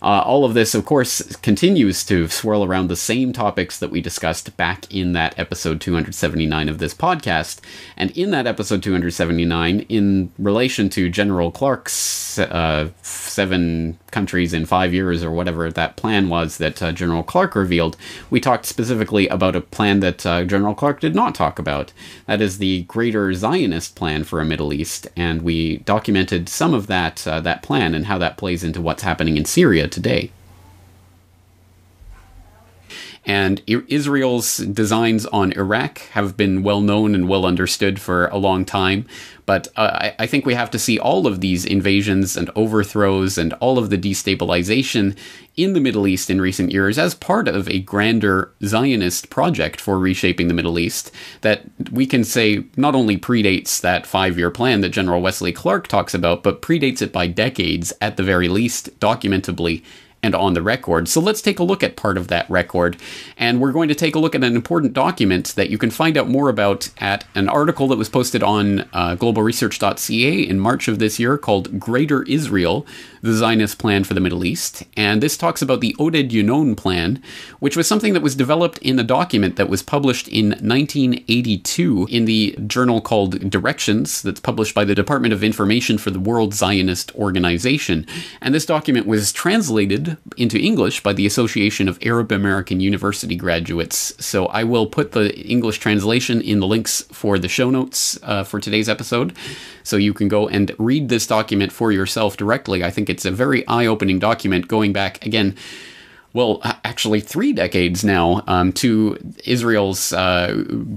All of this, of course, continues to swirl around the same topics that we discussed back in that episode 279 of this podcast. And in that episode 279, in relation to General Clark's 7 countries in 5 years, or whatever that plan was that General Clark revealed, we talked specifically about a plan that General Clark did not talk about. That is the Greater Zionist Plan for a Middle East, and we documented some of that plan and how that plays into what's happening in Syria today. And Israel's designs on Iraq have been well known and well understood for a long time. But I think we have to see all of these invasions and overthrows and all of the destabilization in the Middle East in recent years as part of a grander Zionist project for reshaping the Middle East that we can say not only predates that 5-year plan that General Wesley Clark talks about, but predates it by decades at the very least, documentably and on the record. So let's take a look at part of that record. And we're going to take a look at an important document that you can find out more about at an article that was posted on globalresearch.ca in March of this year called Greater Israel, the Zionist Plan for the Middle East. And this talks about the Oder plan, which was something that was developed in a document that was published in 1982 in the journal called Directions, that's published by the Department of Information for the World Zionist Organization. And this document was translated into English by the Association of Arab American University Graduates. So I will put the English translation in the links for the show notes for today's episode, so you can go and read this document for yourself directly. I think it's a very eye-opening document going back, again, well, actually 3 decades now, to Israel's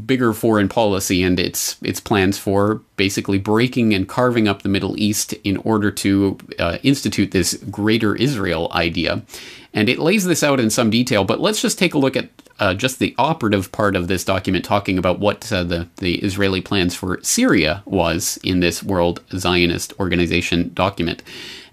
bigger foreign policy and its plans for basically breaking and carving up the Middle East in order to institute this Greater Israel idea. And it lays this out in some detail, but let's just take a look at just the operative part of this document, talking about what the Israeli plans for Syria was in this World Zionist Organization document.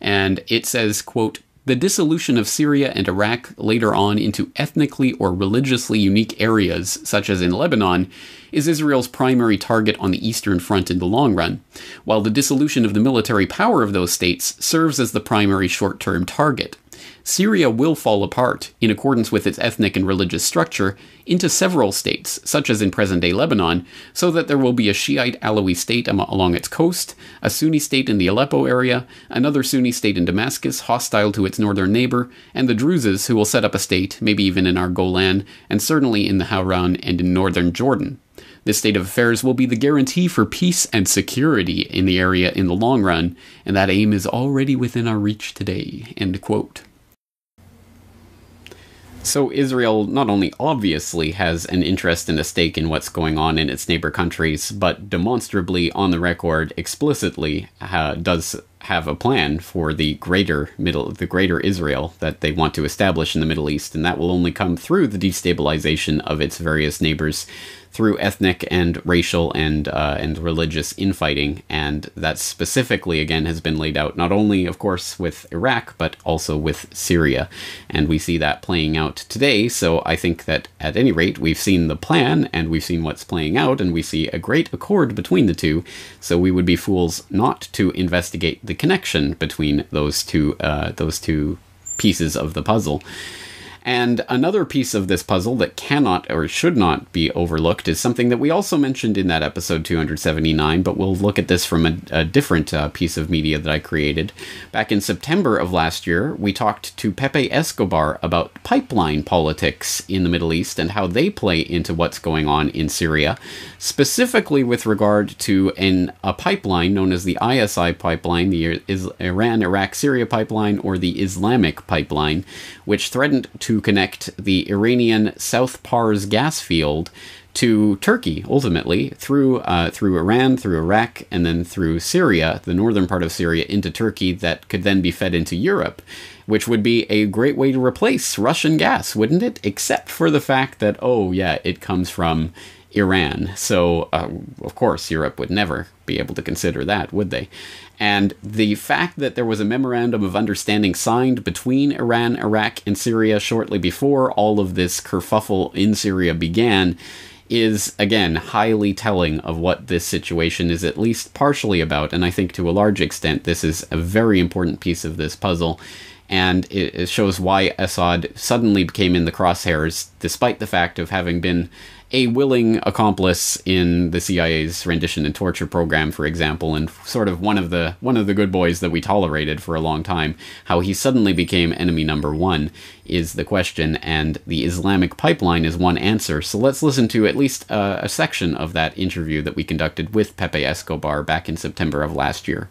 And it says, quote, "The dissolution of Syria and Iraq later on into ethnically or religiously unique areas, such as in Lebanon, is Israel's primary target on the Eastern Front in the long run, while the dissolution of the military power of those states serves as the primary short-term target. Syria will fall apart, in accordance with its ethnic and religious structure, into several states, such as in present-day Lebanon, so that there will be a Shiite Alawi state along its coast, a Sunni state in the Aleppo area, another Sunni state in Damascus, hostile to its northern neighbor, and the Druzes, who will set up a state, maybe even in our Golan, and certainly in the Hauran and in northern Jordan. This state of affairs will be the guarantee for peace and security in the area in the long run, and that aim is already within our reach today." End quote. So Israel not only obviously has an interest and a stake in what's going on in its neighbor countries, but demonstrably on the record explicitly does have a plan for the greater Israel that they want to establish in the Middle East, and that will only come through the destabilization of its various neighbors through ethnic and racial and religious infighting. And that specifically, again, has been laid out not only, of course, with Iraq, but also with Syria. And we see that playing out today. So I think that at any rate, we've seen the plan and we've seen what's playing out, and we see a great accord between the two. So we would be fools not to investigate the connection between those two pieces of the puzzle. And another piece of this puzzle that cannot or should not be overlooked is something that we also mentioned in that episode 279, but we'll look at this from a different piece of media that I created. Back in September of last year, we talked to Pepe Escobar about pipeline politics in the Middle East and how they play into what's going on in Syria, specifically with regard to a pipeline known as the ISI pipeline, the Iran-Iraq-Syria pipeline, or the Islamic pipeline, which threatened to connect the Iranian South Pars gas field to Turkey, ultimately, through Iran, through Iraq, and then through Syria, the northern part of Syria, into Turkey, that could then be fed into Europe, which would be a great way to replace Russian gas, wouldn't it? Except for the fact that, oh yeah, it comes from Iran. So, of course, Europe would never be able to consider that, would they? And the fact that there was a memorandum of understanding signed between Iran, Iraq, and Syria shortly before all of this kerfuffle in Syria began is, again, highly telling of what this situation is at least partially about. And I think to a large extent, this is a very important piece of this puzzle. And it shows why Assad suddenly became in the crosshairs, despite the fact of having been a willing accomplice in the CIA's rendition and torture program, for example, and sort of one of the good boys that we tolerated for a long time. How he suddenly became enemy number one is the question, and the Islamic pipeline is one answer. So let's listen to at least a section of that interview that we conducted with Pepe Escobar back in September of last year.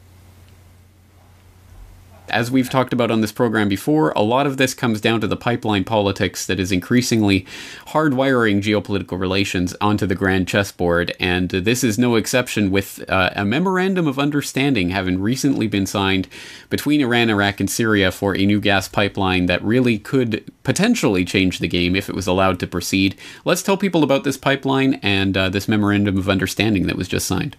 As we've talked about on this program before, a lot of this comes down to the pipeline politics that is increasingly hardwiring geopolitical relations onto the grand chessboard, and this is no exception, with a memorandum of understanding having recently been signed between Iran, Iraq, and Syria for a new gas pipeline that really could potentially change the game if it was allowed to proceed. Let's tell people about this pipeline and this memorandum of understanding that was just signed.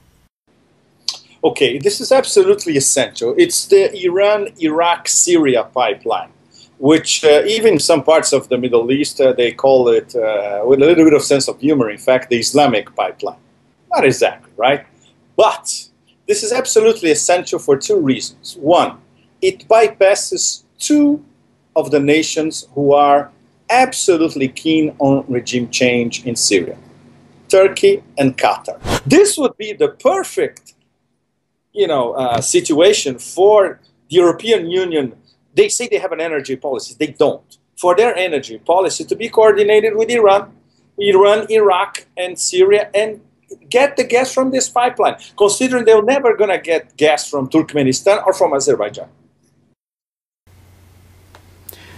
Okay, this is absolutely essential. It's the Iran-Iraq-Syria pipeline, which even in some parts of the Middle East, they call it, with a little bit of sense of humor, in fact, the Islamic pipeline. Not exactly, right? But this is absolutely essential for two reasons. One, it bypasses two of the nations who are absolutely keen on regime change in Syria, Turkey and Qatar. This would be the perfect situation for the European Union. They say they have an energy policy. They don't. For their energy policy to be coordinated with Iran, Iraq, and Syria, and get the gas from this pipeline, considering they're never going to get gas from Turkmenistan or from Azerbaijan.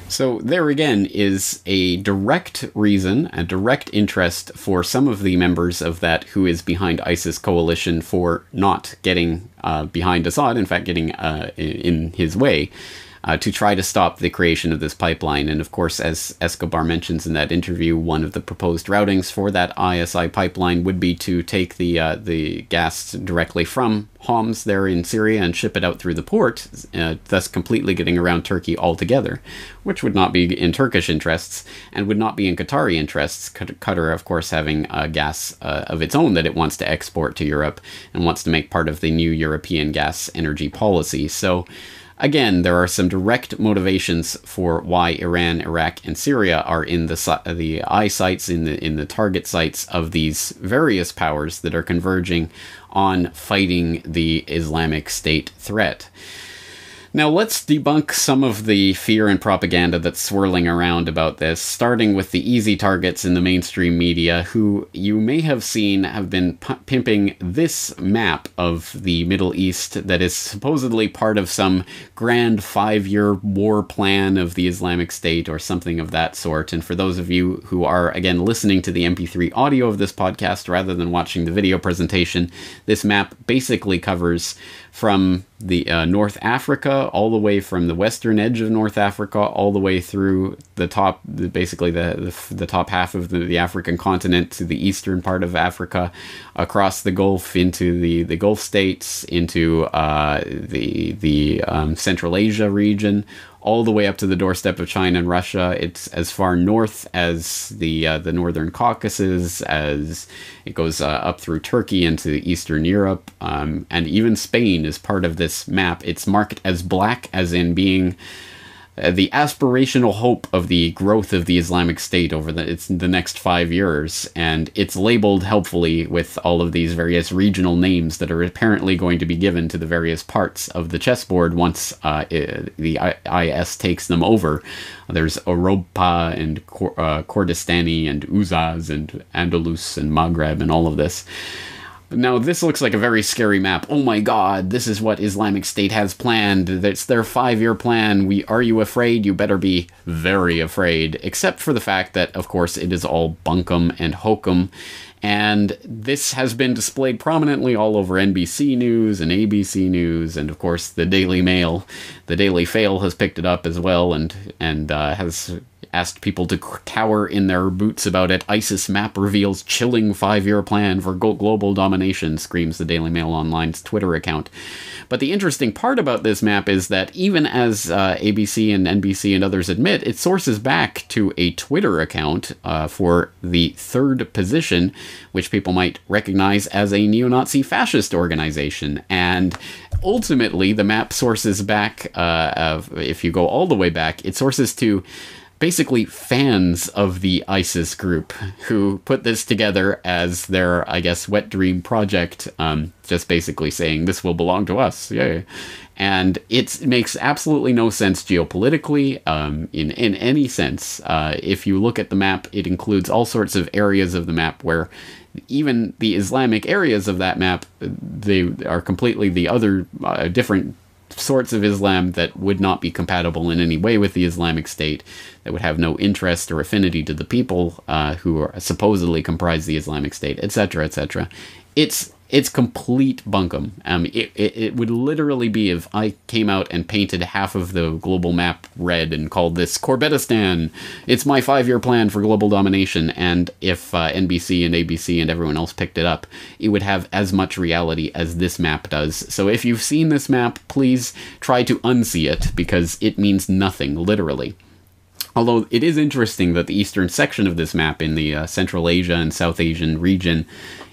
So there again is a direct reason, a direct interest for some of the members of that who is behind ISIS coalition for not getting behind Assad, in fact getting in his way, to try to stop the creation of this pipeline. And of course, as Escobar mentions in that interview, one of the proposed routings for that ISI pipeline would be to take the gas directly from Homs there in Syria and ship it out through the port, thus completely getting around Turkey altogether, which would not be in Turkish interests and would not be in Qatari interests. Qatar, of course, having gas of its own that it wants to export to Europe and wants to make part of the new European gas energy policy. So again, there are some direct motivations for why Iran, Iraq, and Syria are in the eyesights, in the target sites of these various powers that are converging on fighting the Islamic State threat. Now let's debunk some of the fear and propaganda that's swirling around about this, starting with the easy targets in the mainstream media, who you may have seen have been pimping this map of the Middle East that is supposedly part of some grand 5-year war plan of the Islamic State or something of that sort. And for those of you who are, again, listening to the MP3 audio of this podcast rather than watching the video presentation, this map basically covers from the North Africa, all the way from the western edge of North Africa, all the way through the top, basically the top half of the African continent to the eastern part of Africa, across the Gulf into the Gulf states, into the Central Asia region, all the way up to the doorstep of China and Russia. It's as far north as the northern Caucasus, as it goes up through Turkey into Eastern Europe, and even Spain is part of this map. It's marked as black, as in being the aspirational hope of the growth of the Islamic State over the next 5 years, and it's labeled helpfully with all of these various regional names that are apparently going to be given to the various parts of the chessboard once the IS takes them over. There's Europa and Kurdistani and Uzaz and Andalus and Maghreb and all of this. Now, this looks like a very scary map. Oh my god, this is what Islamic State has planned. It's their 5-year plan. Are you afraid? You better be very afraid. Except for the fact that, of course, it is all bunkum and hokum. And this has been displayed prominently all over NBC News and ABC News, and of course the Daily Mail. The Daily Fail has picked it up as well, and has asked people to cower in their boots about it. ISIS map reveals chilling 5-year plan for global domination, screams the Daily Mail Online's Twitter account. But the interesting part about this map is that even as ABC and NBC and others admit, it sources back to a Twitter account for the third position, which people might recognize as a neo-Nazi fascist organization. And ultimately, the map sources back, if you go all the way back, it sources to basically fans of the ISIS group who put this together as their, I guess, wet dream project, just basically saying this will belong to us. Yay. And it makes absolutely no sense geopolitically, in any sense. If you look at the map, it includes all sorts of areas of the map where even the Islamic areas of that map, they are completely the other different sorts of Islam that would not be compatible in any way with the Islamic State, that would have no interest or affinity to the people who are supposedly comprise the Islamic State, etc., etc. It's complete bunkum. It would literally be if I came out and painted half of the global map red and called this Corbetistan. It's my 5-year plan for global domination. And if NBC and ABC and everyone else picked it up, it would have as much reality as this map does. So if you've seen this map, please try to unsee it, because it means nothing, literally. Although it is interesting that the eastern section of this map in the Central Asia and South Asian region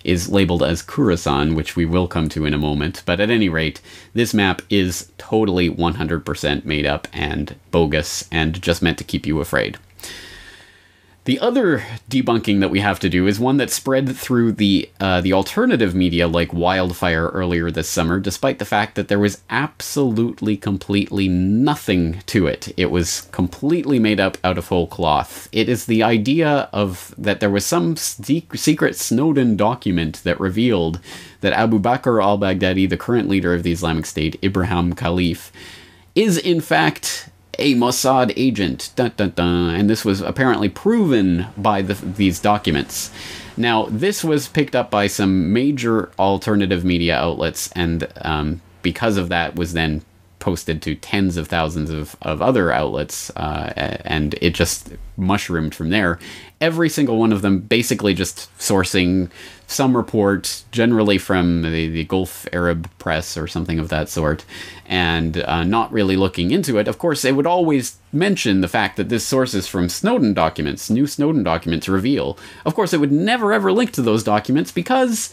is labeled as Khorasan, which we will come to in a moment. But at any rate, this map is totally 100% made up and bogus and just meant to keep you afraid. The other debunking that we have to do is one that spread through the alternative media like wildfire earlier this summer, despite the fact that there was absolutely, completely nothing to it. It was completely made up out of whole cloth. It is the idea of that there was some secret Snowden document that revealed that Abu Bakr al-Baghdadi, the current leader of the Islamic State, Ibrahim Khalif, is in fact a Mossad agent, dun, dun, dun. And this was apparently proven by these documents. Now, this was picked up by some major alternative media outlets, and because of that was then posted to tens of thousands of other outlets, and it just mushroomed from there. Every single one of them basically just sourcing some report, generally from the Gulf Arab press or something of that sort, and not really looking into it. Of course, they would always mention the fact that this sources from Snowden documents. New Snowden documents reveal. Of course, it would never ever link to those documents because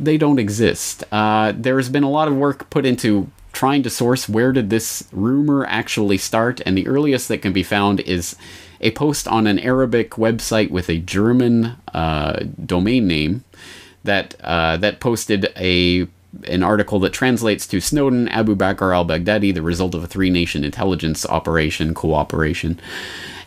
they don't exist. There's been a lot of work put into trying to source where did this rumor actually start, and the earliest that can be found is a post on an Arabic website with a German domain name that posted an article that translates to Snowden, Abu Bakr al-Baghdadi, the result of a 3-nation intelligence operation cooperation.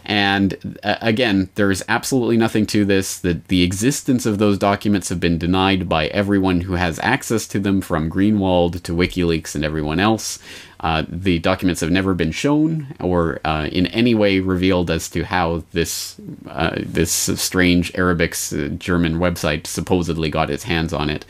And again, there's absolutely nothing to this. The existence of those documents have been denied by everyone who has access to them, from Greenwald to WikiLeaks and everyone else. The documents have never been shown or in any way revealed as to how this strange Arabic German website supposedly got its hands on it.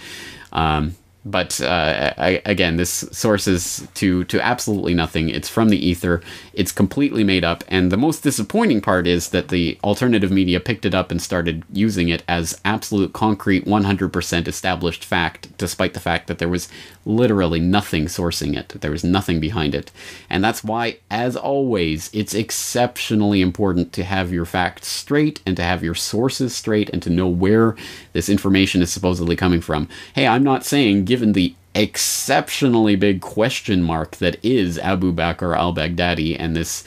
But again, this sources to absolutely nothing. It's from the ether. It's completely made up. And the most disappointing part is that the alternative media picked it up and started using it as absolute, concrete, 100% established fact, despite the fact that there was literally nothing sourcing it. There was nothing behind it. And that's why, as always, it's exceptionally important to have your facts straight and to have your sources straight and to know where this information is supposedly coming from. Hey, I'm not saying, given the exceptionally big question mark that is Abu Bakr al-Baghdadi and this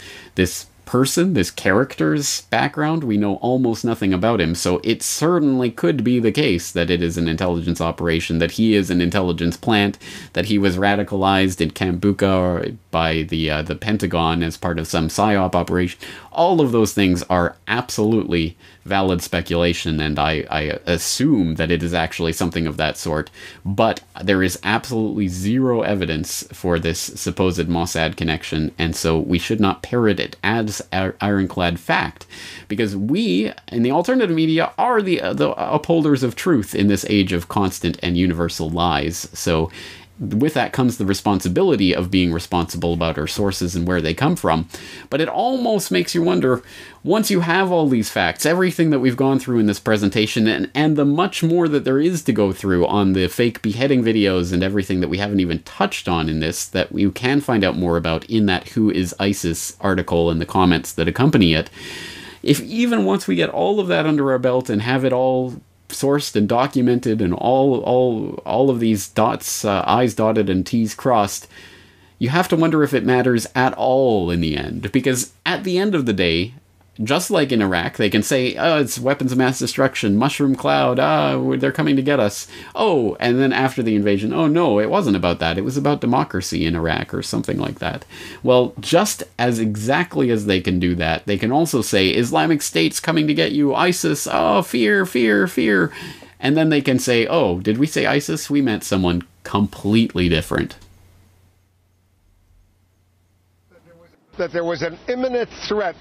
person, this character's background, we know almost nothing about him, so it certainly could be the case that it is an intelligence operation, that he is an intelligence plant, that he was radicalized in Camp Bucca by the Pentagon as part of some PSYOP operation. All of those things are absolutely valid speculation, and I assume that it is actually something of that sort, but there is absolutely zero evidence for this supposed Mossad connection, and so we should not parrot it ad this ironclad fact, because we in the alternative media are the upholders of truth in this age of constant and universal lies. So with that comes the responsibility of being responsible about our sources and where they come from. But it almost makes you wonder, once you have all these facts, everything that we've gone through in this presentation, and the much more that there is to go through on the fake beheading videos and everything that we haven't even touched on in this, that you can find out more about in that Who is ISIS article and the comments that accompany it. If even once we get all of that under our belt and have it all sourced and documented and all of these dots, I's dotted and T's crossed, you have to wonder if it matters at all in the end. Because at the end of the day, just like in Iraq, they can say, oh, it's weapons of mass destruction, mushroom cloud, they're coming to get us. Oh, and then after the invasion, oh no, it wasn't about that. It was about democracy in Iraq or something like that. Well, just as exactly as they can do that, they can also say, Islamic State's coming to get you, ISIS, oh, fear, fear, fear. And then they can say, oh, did we say ISIS? We meant someone completely different. That there was an imminent threat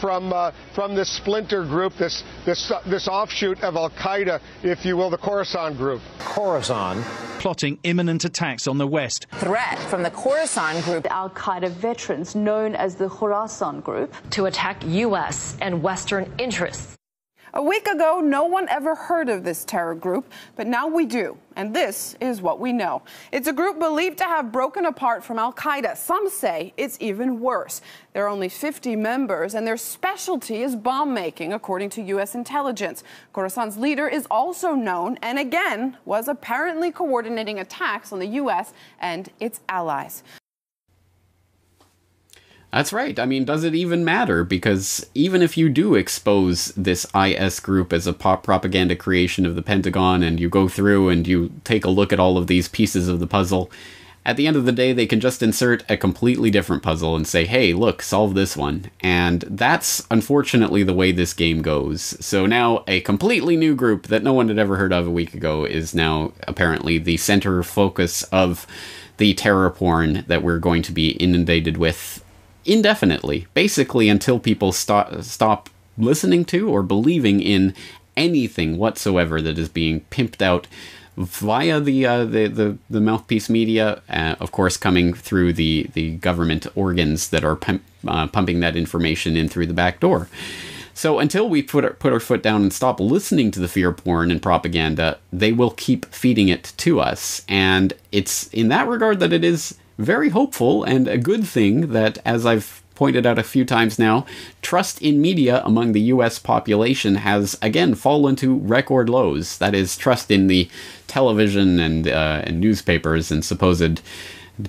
from this splinter group, this offshoot of Al-Qaeda, if you will, the Khorasan group. Khorasan plotting imminent attacks on the West. Threat from the Khorasan group. Al-Qaeda veterans known as the Khorasan group to attack U.S. and Western interests. A week ago, no one ever heard of this terror group, but now we do. And this is what we know. It's a group believed to have broken apart from Al-Qaeda. Some say it's even worse. There are only 50 members, and their specialty is bomb-making, according to U.S. intelligence. Khorasan's leader is also known, and again, was apparently coordinating attacks on the U.S. and its allies. That's right. I mean, does it even matter? Because even if you do expose this IS group as a propaganda creation of the Pentagon, and you go through and you take a look at all of these pieces of the puzzle, at the end of the day, they can just insert a completely different puzzle and say, hey, look, solve this one. And that's unfortunately the way this game goes. So now a completely new group that no one had ever heard of a week ago is now apparently the center focus of the terror porn that we're going to be inundated with indefinitely, basically until people stop listening to or believing in anything whatsoever that is being pimped out via the mouthpiece media, of course coming through the government organs that are pumping that information in through the back door. So until we put our foot down and stop listening to the fear porn and propaganda, they will keep feeding it to us. And it's in that regard that it is very hopeful and a good thing that, as I've pointed out a few times now, trust in media among the US population has again fallen to record lows. That is, trust in the television and newspapers and supposed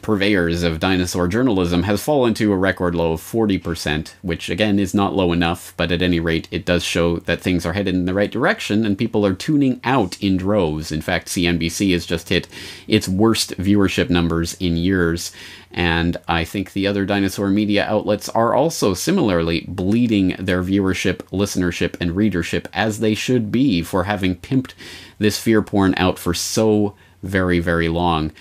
purveyors of dinosaur journalism has fallen to a record low of 40%, which again is not low enough, but at any rate it does show that things are headed in the right direction and people are tuning out in droves. In fact, CNBC has just hit its worst viewership numbers in years, and I think the other dinosaur media outlets are also similarly bleeding their viewership, listenership, and readership, as they should be, for having pimped this fear porn out for so very, very long.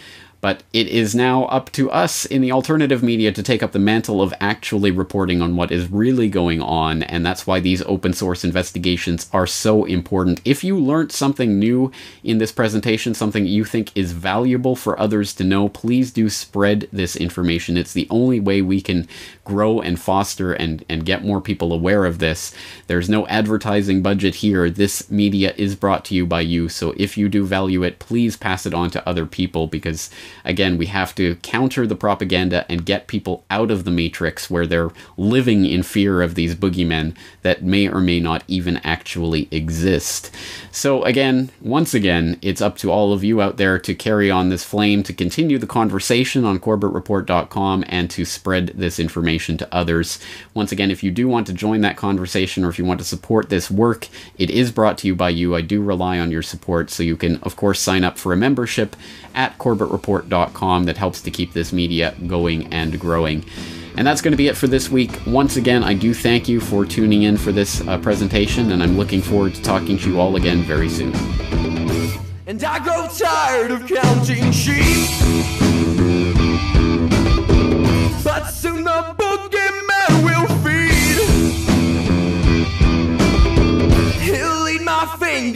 But it is now up to us in the alternative media to take up the mantle of actually reporting on what is really going on, and that's why these open source investigations are so important. If you learned something new in this presentation, something you think is valuable for others to know, please do spread this information. It's the only way we can grow and foster and get more people aware of this. There's no advertising budget here. This media is brought to you by you, so if you do value it, please pass it on to other people, because again, we have to counter the propaganda and get people out of the matrix where they're living in fear of these boogeymen that may or may not even actually exist. So again, once again, it's up to all of you out there to carry on this flame, to continue the conversation on CorbettReport.com, and to spread this information to others. Once again, if you do want to join that conversation, or if you want to support this work, it is brought to you by you. I do rely on your support, so you can, of course, sign up for a membership at CorbettReport.com that helps to keep this media going and growing. And that's going to be it for this week. Once again, I do thank you for tuning in for this presentation, and I'm looking forward to talking to you all again very soon. And I grow tired of counting sheep, but soon the boogeyman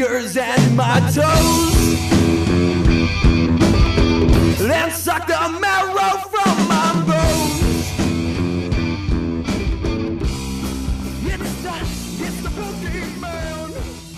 fingers and my toes, then suck the marrow from my bones. It's the boogeyman.